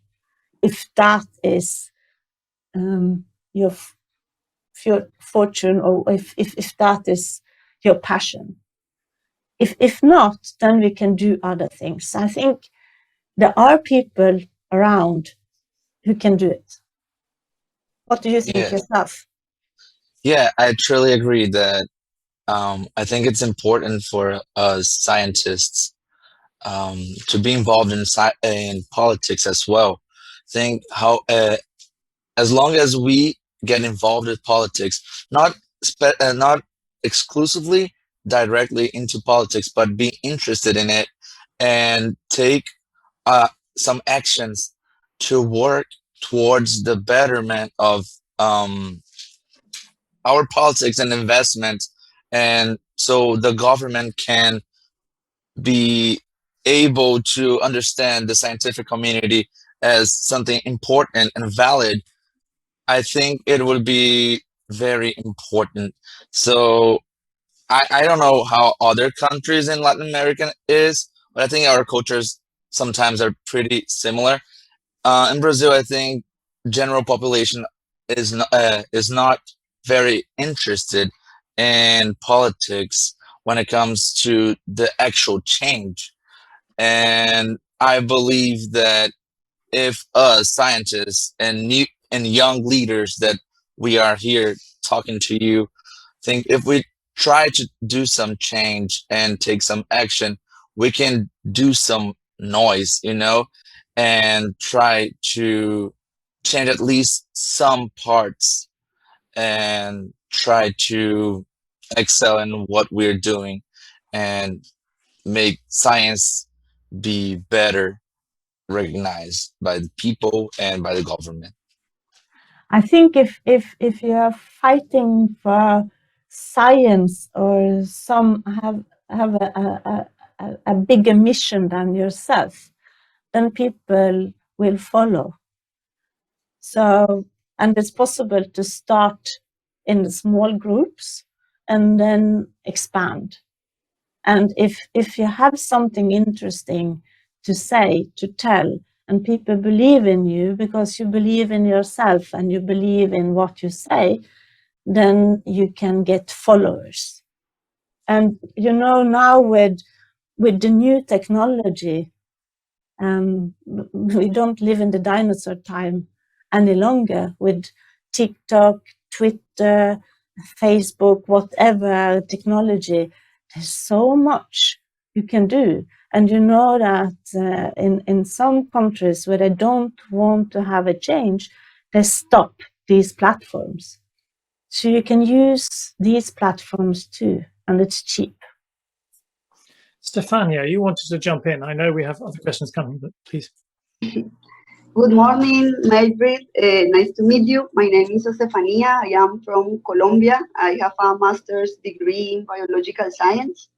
if that is your fortune, or if that is your passion. If not, then we can do other things. I think there are people around who can do it. What do you think yourself? Yeah, I truly agree that I think it's important for us scientists to be involved in politics as well. Think how as long as we get involved with politics, not exclusively directly into politics, but be interested in it and take some actions to work towards the betterment of our politics and investment, and so the government can be able to understand the scientific community as something important and valid. I think it would be very important. So I don't know how other countries in Latin America is, but I think our cultures sometimes are pretty similar. In Brazil, I think general population is not very interested in politics when it comes to the actual change. And I believe that if us scientists and young leaders that we are here talking to you, think if we try to do some change and take some action, we can do some noise, and try to change at least some parts and try to excel in what we're doing and make science be better recognized by the people and by the government. I think if you are fighting for science or some have a bigger mission than yourself, then people will follow. So, and it's possible to start in the small groups and then expand. And if you have something interesting to say, to tell, and people believe in you because you believe in yourself and you believe in what you say, then you can get followers. And now with the new technology, we don't live in the dinosaur time any longer with TikTok, Twitter, Facebook, whatever technology. There's so much you can do. And you know that in some countries where they don't want to have a change, they stop these platforms. So you can use these platforms too, and it's cheap. Stefania, you wanted to jump in. I know we have other questions coming, but please. Good morning, Mildred. Nice to meet you. My name is Stefania. I am from Colombia. I have a master's degree in biological science.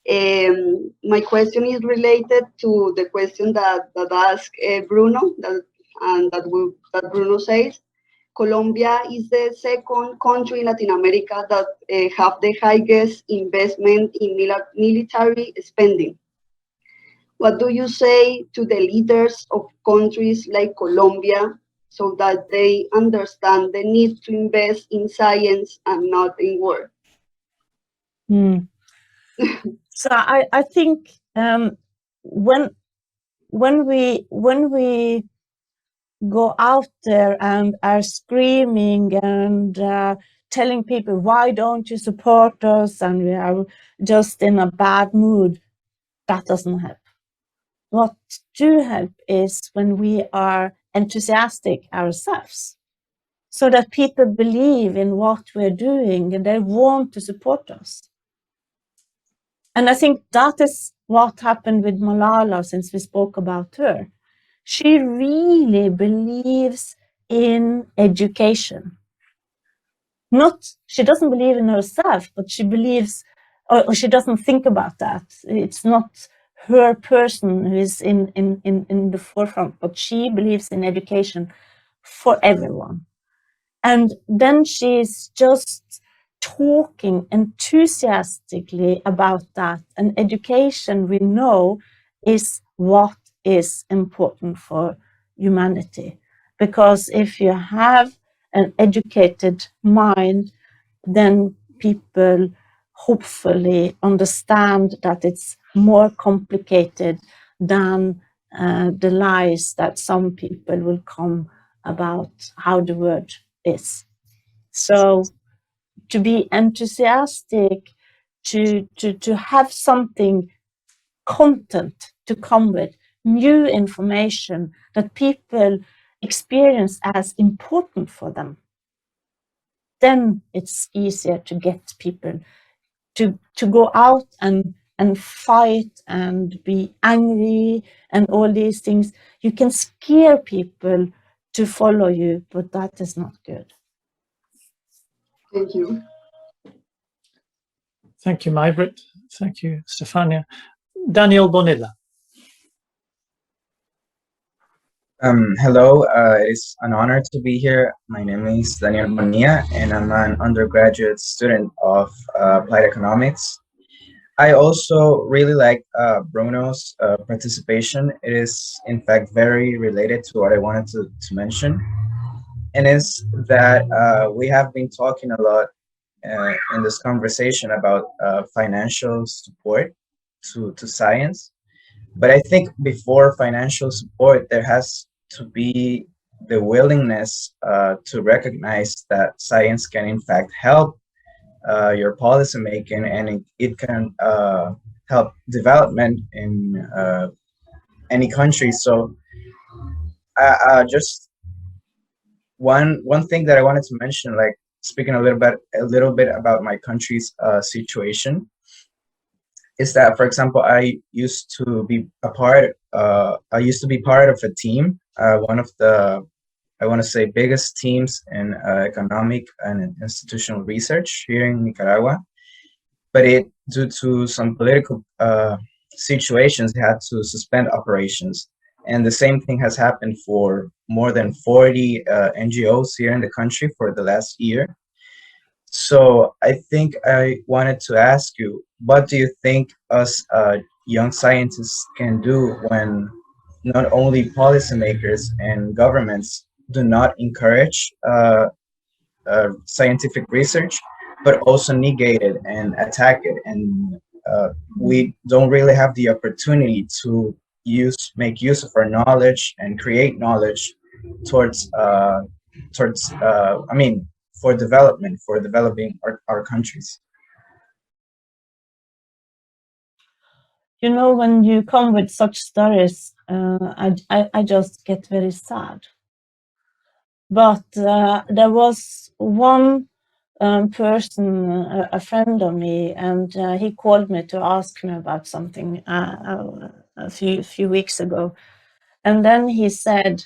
My question is related to the question that asked Bruno, that Bruno says. Colombia is the second country in Latin America that have the highest investment in military spending. What do you say to the leaders of countries like Colombia so that they understand the need to invest in science and not in war? So I think when we go out there and are screaming and telling people, why don't you support us, and we are just in a bad mood, that doesn't help. What do help is when we are enthusiastic ourselves, so that people believe in what we're doing and they want to support us. And I think that is what happened with Malala, since we spoke about her. She really believes in education. She doesn't believe in herself, but she believes, or she doesn't think about that. It's not her person who is in the forefront, but she believes in education for everyone. And then she's just talking enthusiastically about that. And education, we know, is what is important for humanity. Because if you have an educated mind, then people hopefully understand that it's more complicated than the lies that some people will come about how the world is. So to be enthusiastic, to have something, content to come with, new information that people experience as important for them. then it's easier to get people to go out and fight and be angry and all these things. You can scare people to follow you, but that is not good. Thank you. Thank you, Maj-Britt. Thank you, Stefania. Daniel Bonilla. Hello, it's an honor to be here. My name is Daniel Bonilla, and I'm an undergraduate student of applied economics. I also really like Bruno's participation. It is, in fact, very related to what I wanted to mention, and is that we have been talking a lot in this conversation about financial support to science. But I think before financial support, there has to be the willingness to recognize that science can in fact help your policy making, and it can help development in any country. So just one thing that I wanted to mention, like speaking a little bit about my country's situation, is that, for example, I used to be part of a team, one of the, I want to say, biggest teams in economic and institutional research here in Nicaragua. But due to some political situations, had to suspend operations. And the same thing has happened for more than 40 NGOs here in the country for the last year. So I think I wanted to ask you, what do you think us young scientists can do when not only policymakers and governments do not encourage scientific research, but also negate it and attack it, and we don't really have the opportunity to make use of our knowledge and create knowledge towards for developing our countries. You know, when you come with such stories, I just get very sad. But there was one person, a friend of me, and he called me to ask me about something a few weeks ago. And then he said,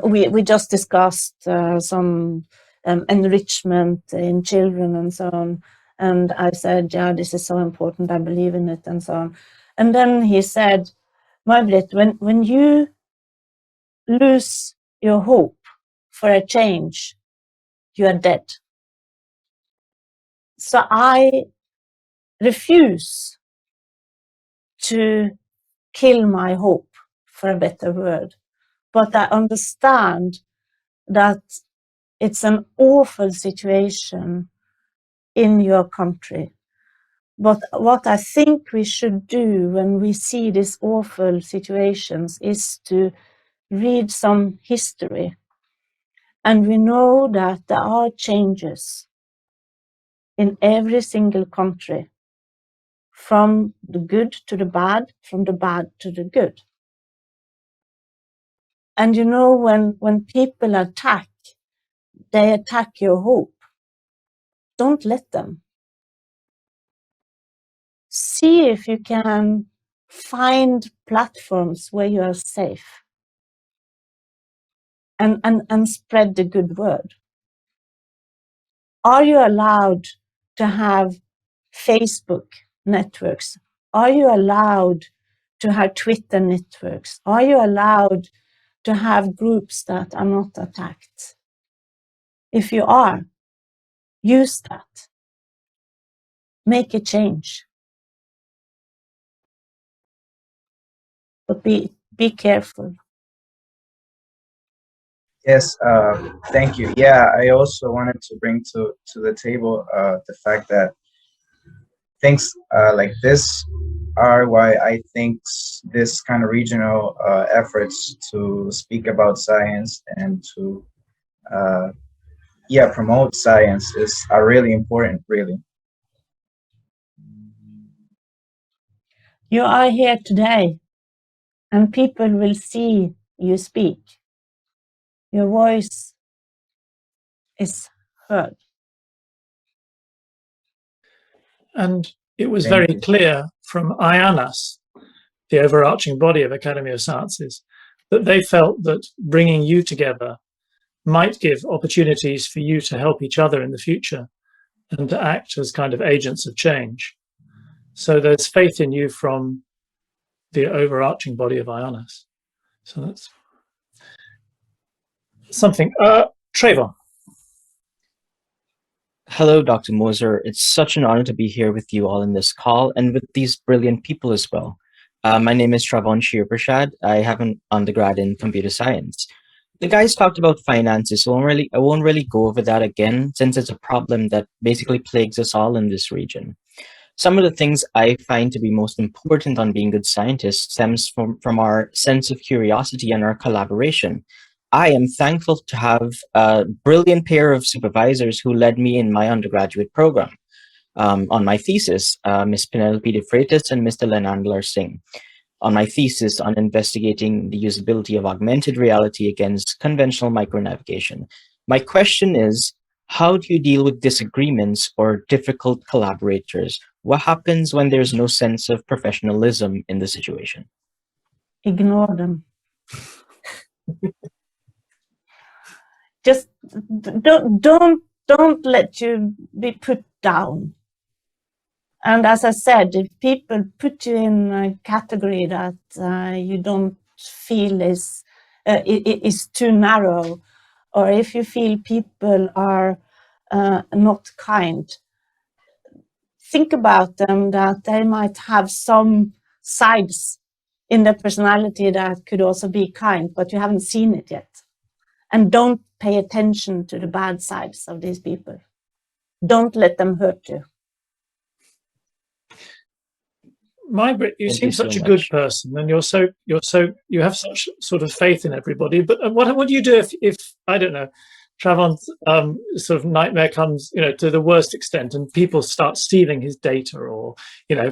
we just discussed some enrichment in children and so on. And I said, yeah, this is so important, I believe in it, and so on. And then he said, Maj-Britt, when you lose your hope for a change, you are dead. So I refuse to kill my hope for a better world. But I understand that it's an awful situation in your country. But what I think we should do when we see these awful situations is to read some history. And we know that there are changes in every single country, from the good to the bad, from the bad to the good. And you know, when people attack, they attack your hope. Don't let them. See if you can find platforms where you are safe and spread the good word. Are you allowed to have Facebook networks? Are you allowed to have Twitter networks? Are you allowed to have groups that are not attacked? If you are, use that. Make a change. But be careful. Yes, thank you. Yeah, I also wanted to bring to the table the fact that things like this are why I think this kind of regional efforts to speak about science and to promote science are really important, really. You are here today, and people will see you speak. Your voice is heard. And it was Thank very you. clear from IANAS, the overarching body of Academy of Sciences, that they felt that bringing you together might give opportunities for you to help each other in the future and to act as kind of agents of change. So there's faith in you from the overarching body of IANAS. So that's something. Trayvon. Hello, Dr. Moser. It's such an honor to be here with you all in this call and with these brilliant people as well. My name is Travon Shirprashad. I have an undergrad in computer science. The guys talked about finances, so I won't really go over that again, since it's a problem that basically plagues us all in this region. Some of the things I find to be most important on being good scientists stems from our sense of curiosity and our collaboration. I am thankful to have a brilliant pair of supervisors who led me in my undergraduate program on my thesis, Ms. Penelope de Freitas and Mr. Lenandler Singh, on my thesis on investigating the usability of augmented reality against conventional micronavigation. My question is, how do you deal with disagreements or difficult collaborators? What happens when there's no sense of professionalism in the situation? Ignore them. Just don't let you be put down. And as I said, if people put you in a category that you don't feel is too narrow, or if you feel people are not kind, think about them, that they might have some sides in their personality that could also be kind, but you haven't seen it yet. And don't pay attention to the bad sides of these people. Don't let them hurt you. Margaret, you seem such a good person, and you have such sort of faith in everybody. But what do you do if I don't know, Travon's sort of nightmare comes, to the worst extent, and people start stealing his data or,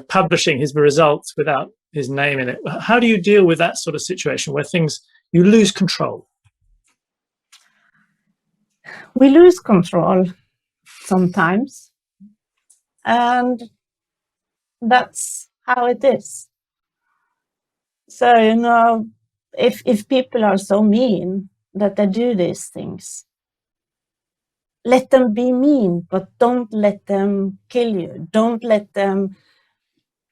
publishing his results without his name in it? How do you deal with that sort of situation where you lose control? We lose control sometimes, and that's how it is. So, if people are so mean that they do these things, let them be mean, but don't let them kill you. Don't let them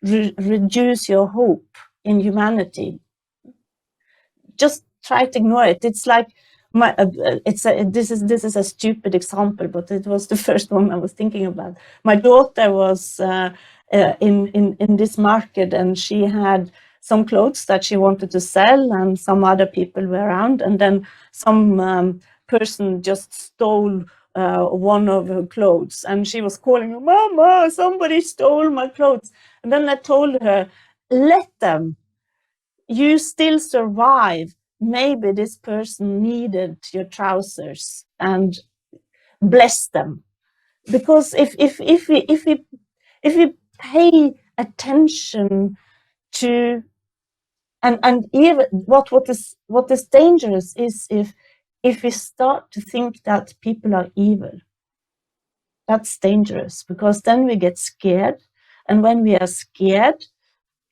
reduce your hope in humanity. Just try to ignore it. It's like this is a stupid example, but it was the first one I was thinking about. My daughter was in this market, and she had some clothes that she wanted to sell, and some other people were around, and then some person just stole one of her clothes, and she was calling her, "Mama, somebody stole my clothes." And then I told her, let them. You still survive. Maybe this person needed your trousers, and bless them. Because if we pay attention to and even what is dangerous is if we start to think that people are evil. That's dangerous, because then we get scared, and when we are scared,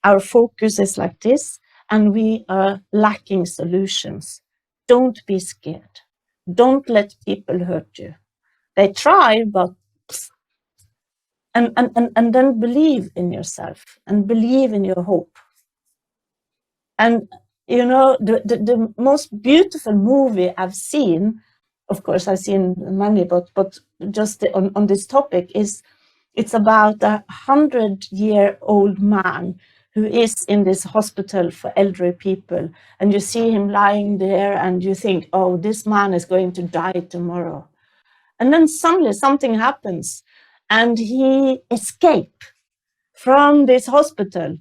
our focus is like this, and we are lacking solutions. Don't be scared. Don't let people hurt you. They try, but and then believe in yourself and believe in your hope. And the most beautiful movie I've seen, of course I've seen many, but just on this topic, it's about a 100-year-old man who is in this hospital for elderly people, and you see him lying there, and you think, oh, this man is going to die tomorrow. And then suddenly something happens, and he escapes from this hospital,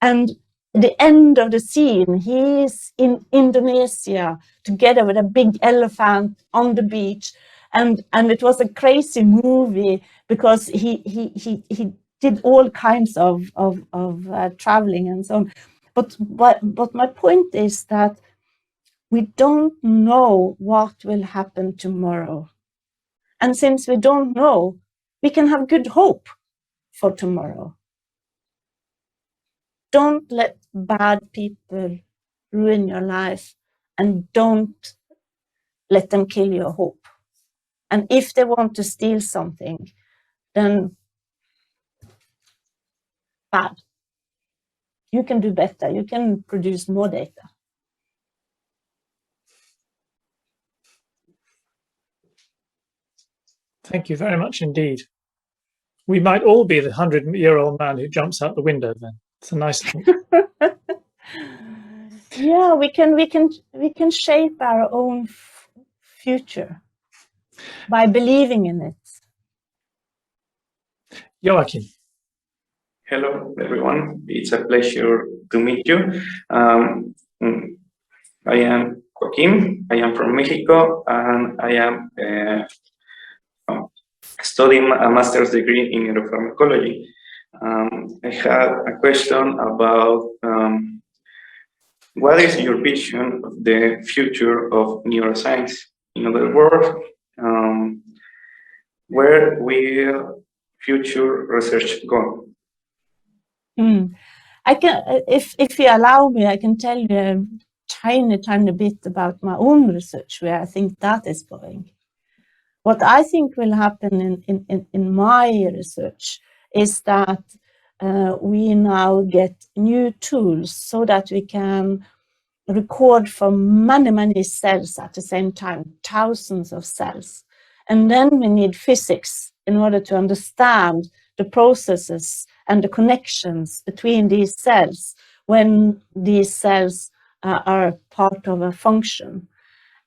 and the end of the scene, he's in Indonesia together with a big elephant on the beach, and it was a crazy movie because he did all kinds of traveling and so on. But my point is that we don't know what will happen tomorrow, and since we don't know, we can have good hope. for tomorrow. Don't let bad people ruin your life, and don't let them kill your hope. And if they want to steal something, then bad. You can do better. You can produce more data. Thank you very much indeed. We might all be the 100-year-old man who jumps out the window then. It's a nice thing. Yeah, we can shape our own future by believing in it. Joachim. Hello, everyone. It's a pleasure to meet you. I am Joaquim. I am from Mexico, and I am studying a master's degree in neuropharmacology. I have a question about what is your vision of the future of neuroscience? In other words, where will future research go? I can, if you allow me, I can tell you a tiny bit about my own research, where I think that is going. What I think will happen in my research is that we now get new tools so that we can record from many cells at the same time, thousands of cells. And then we need physics in order to understand the processes and the connections between these cells when these cells are part of a function.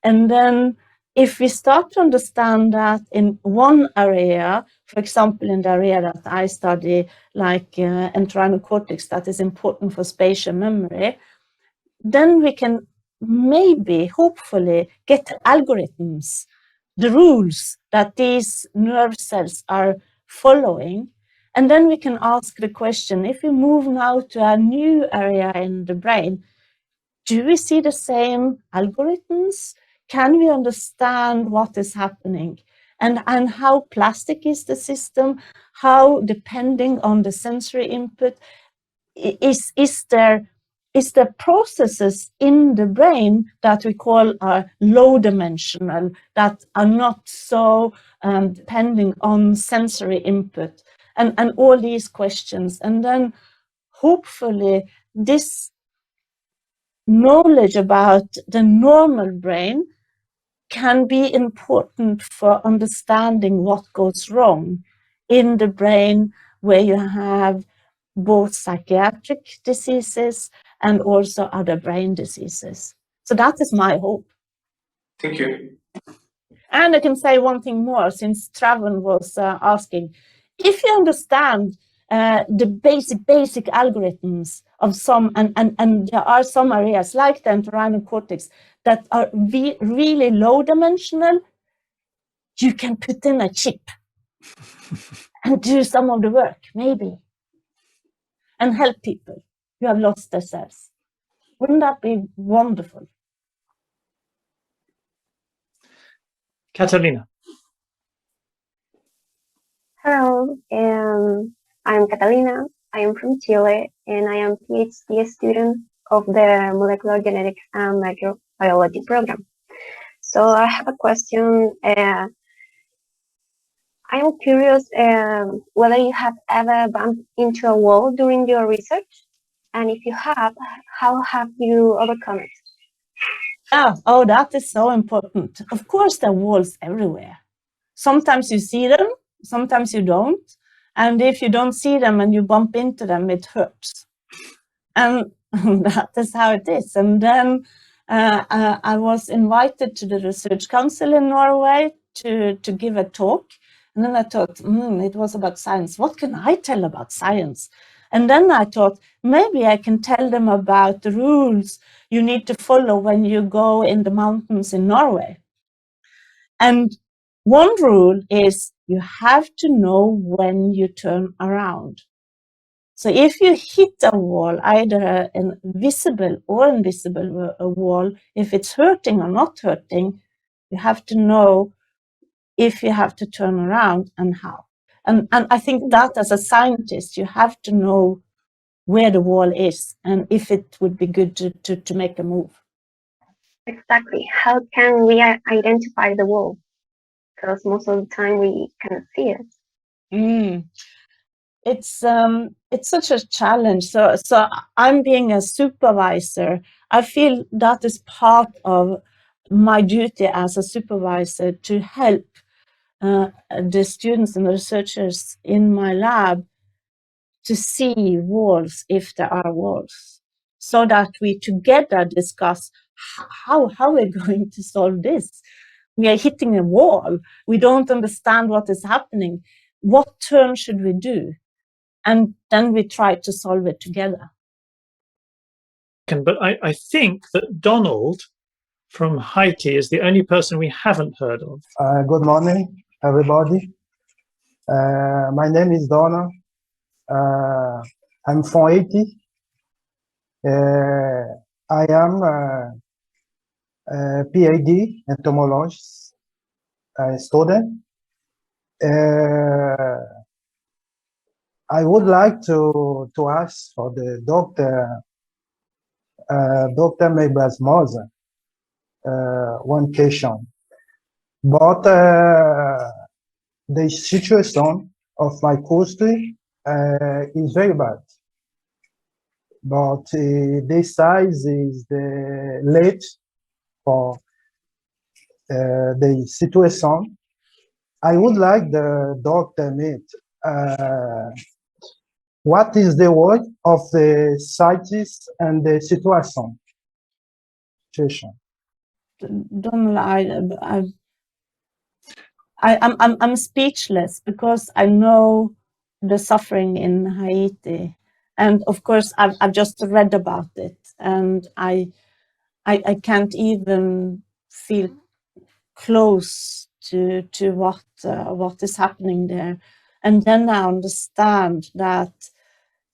And then if we start to understand that in one area, for example, in the area that I study, like entorhinal cortex, that is important for spatial memory, then we can maybe, hopefully, get algorithms, the rules that these nerve cells are following. And then we can ask the question, if we move now to a new area in the brain, do we see the same algorithms? Can we understand what is happening? And how plastic is the system? How, depending on the sensory input, is there processes in the brain that we call low dimensional, that are not so depending on sensory input, and all these questions. And then hopefully this knowledge about the normal brain can be important for understanding what goes wrong in the brain, where you have both psychiatric diseases and also other brain diseases. So that is my hope. Thank you. And I can say one thing more, since Traven was asking. If you understand the basic algorithms of some, and there are some areas like the entorhinal cortex that are really low dimensional, you can put in a chip and do some of the work, maybe, and help people who have lost their cells. Wouldn't that be wonderful? Catalina. Hello, I'm Catalina. I am from Chile, and I am PhD student of the Molecular Genetics and Microbiology program. So I have a question. I am curious whether you have ever bumped into a wall during your research, and if you have, how have you overcome it? Yeah, oh, that is so important. Of course, there are walls everywhere. Sometimes you see them, sometimes you don't. And if you don't see them and you bump into them, it hurts. And that is how it is. And then I was invited to the Research Council in Norway to give a talk. And then I thought, it was about science. What can I tell about science? And then I thought, maybe I can tell them about the rules you need to follow when you go in the mountains in Norway. And one rule is you have to know when you turn around. So if you hit a wall, either an visible or invisible wall, if it's hurting or not hurting, you have to know if you have to turn around and how. And I think that as a scientist, you have to know where the wall is and if it would be good to make a move. Exactly. How can we identify the wall? Because most of the time we cannot see it. It's such a challenge. So I'm being a supervisor. I feel that is part of my duty as a supervisor to help the students and the researchers in my lab to see walls if there are walls, so that we together discuss how we're going to solve this. We are hitting a wall. We don't understand what is happening. What turn should we do? And then we try to solve it together. But I think that Donald from Haiti is the only person we haven't heard of. Good morning, everybody. My name is Donna. I'm from Haiti. I am a PhD entomologist student. I would like to ask for the Dr. Maybras Moser one question. But the situation of my country is very bad. But this size is the late for the situation. I would like the doctor meet. What is the word of the scientist and the situation? Donald, I'm speechless because I know the suffering in Haiti, and of course I've just read about it, and I can't even feel close to what is happening there. And then I understand that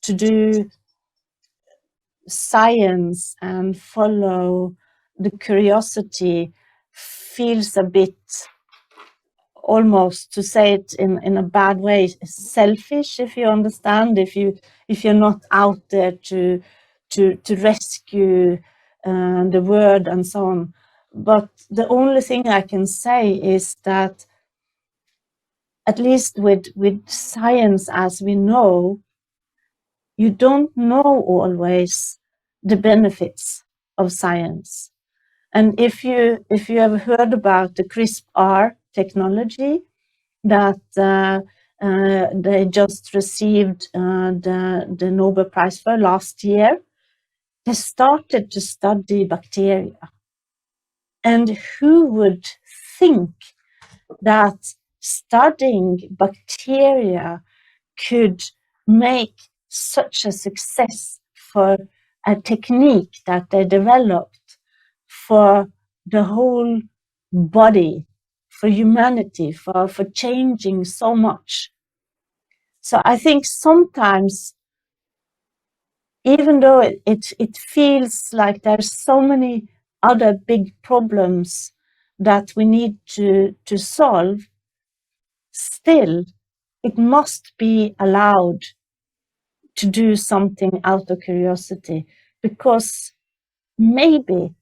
to do science and follow the curiosity feels a bit, almost, to say it in a bad way, selfish, if you understand, if you're not out there to rescue the world and so on. But the only thing I can say is that at least with science as we know, you don't know always the benefits of science. And if you have heard about the CRISPR technology that they just received the Nobel Prize for last year, they started to study bacteria. And who would think that studying bacteria could make such a success for a technique that they developed for the whole body, for humanity, for changing so much. So I think sometimes, even though it feels like there's so many other big problems that we need to solve, still it must be allowed to do something out of curiosity, because maybe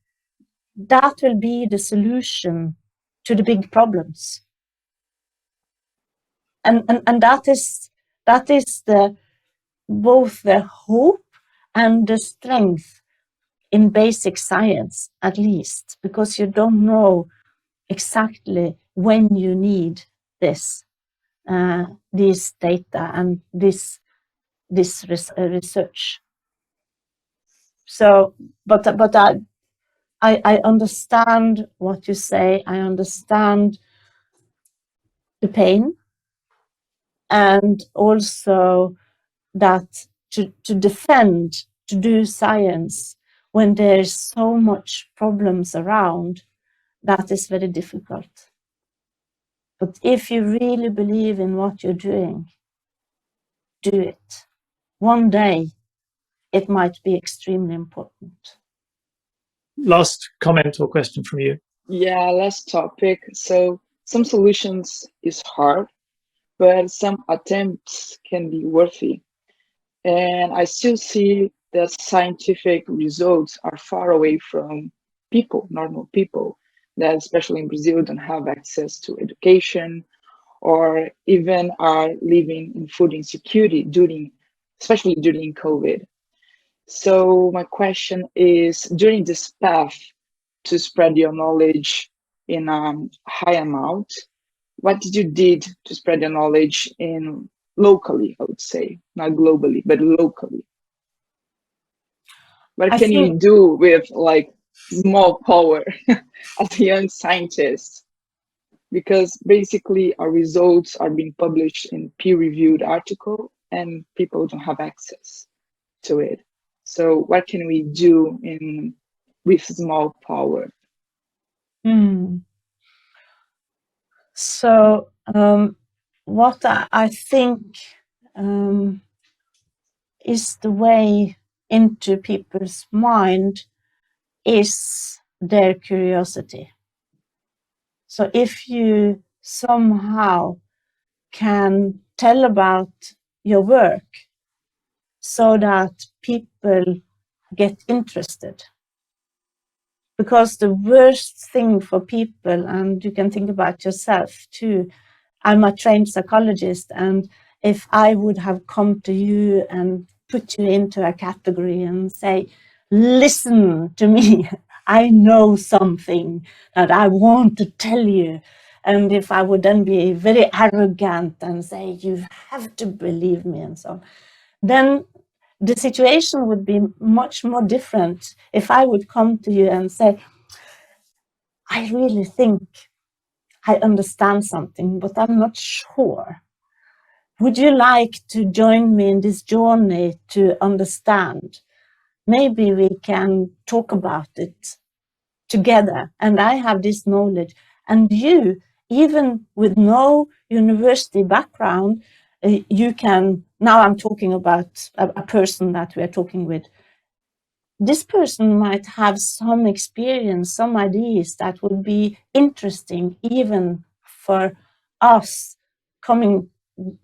that will be the solution to the big problems. And that is both the hope and the strength in basic science, at least, because you don't know exactly when you need this data and this research. So, but I understand what you say. I understand the pain, and also that to defend, to do science when there's so much problems around, that is very difficult. But if you really believe in what you're doing, do it. One day, it might be extremely important. Last comment or question from you. Yeah, last topic. So some solutions is hard, but some attempts can be worthy. And I still see that scientific results are far away from people, normal people, that especially in Brazil don't have access to education or even are living in food insecurity especially during COVID. So my question is, during this path to spread your knowledge in a high amount, what did you did to spread your knowledge in locally, I would say, not globally, but locally? What can you do with like small power as a young scientist? Because basically our results are being published in peer-reviewed article and people don't have access to it. So what can we do with small power? So what I think is the way into people's mind is their curiosity. So if you somehow can tell about your work so that people get interested. Because the worst thing for people, and you can think about yourself too, I'm a trained psychologist, and if I would have come to you and put you into a category and say, listen to me, I know something that I want to tell you. And if I would then be very arrogant and say, you have to believe me and so on, then the situation would be much more different if I would come to you and say, I really think I understand something, but I'm not sure. Would you like to join me in this journey to understand? Maybe we can talk about it together. And I have this knowledge. And you, even with no university background, you can, now I'm talking about a person that we are talking with. This person might have some experience, some ideas that would be interesting even for us coming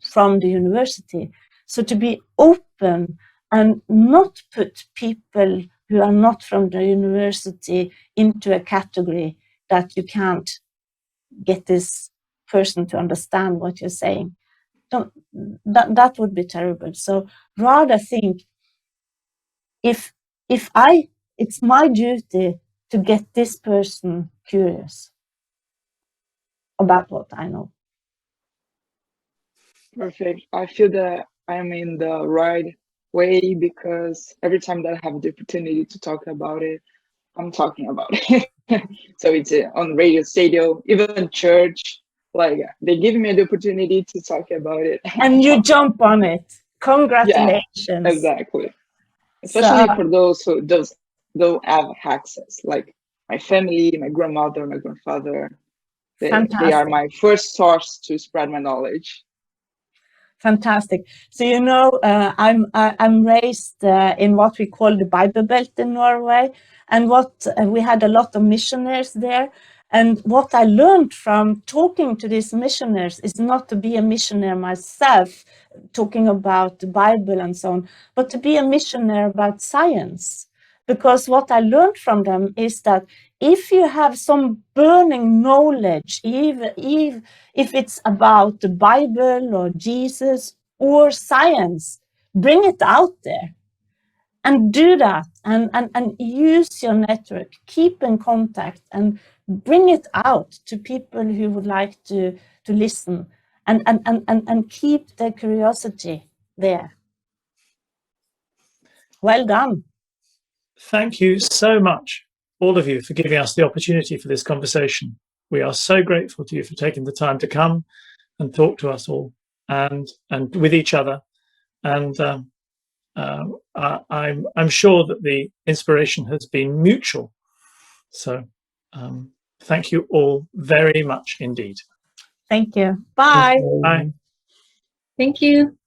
from the university. So to be open and not put people who are not from the university into a category that you can't get this person to understand what you're saying. That would be terrible. So rather think, it's my duty to get this person curious about what I know. Perfect. I feel that I'm in the right way because every time that I have the opportunity to talk about it, I'm talking about it. So it's on radio, stadium, even church. Like they give me the opportunity to talk about it. And you jump on it. Congratulations. Yeah, exactly. Especially for those who don't have access, like my family, my grandmother, my grandfather. They are my first source to spread my knowledge. Fantastic. So you know, I'm raised in what we call the Bible Belt in Norway, and we had a lot of missionaries there. And what I learned from talking to these missionaries is not to be a missionary myself, talking about the Bible and so on, but to be a missionary about science. Because what I learned from them is that if you have some burning knowledge, even if it's about the Bible or Jesus or science, bring it out there and do that and use your network, keep in contact and bring it out to people who would like to listen and keep their curiosity there. Well done. Thank you so much, all of you, for giving us the opportunity for this conversation. We are so grateful to you for taking the time to come and talk to us all and with each other. And I'm sure that the inspiration has been mutual. So thank you all very much indeed. Thank you. Bye. Bye. Thank you.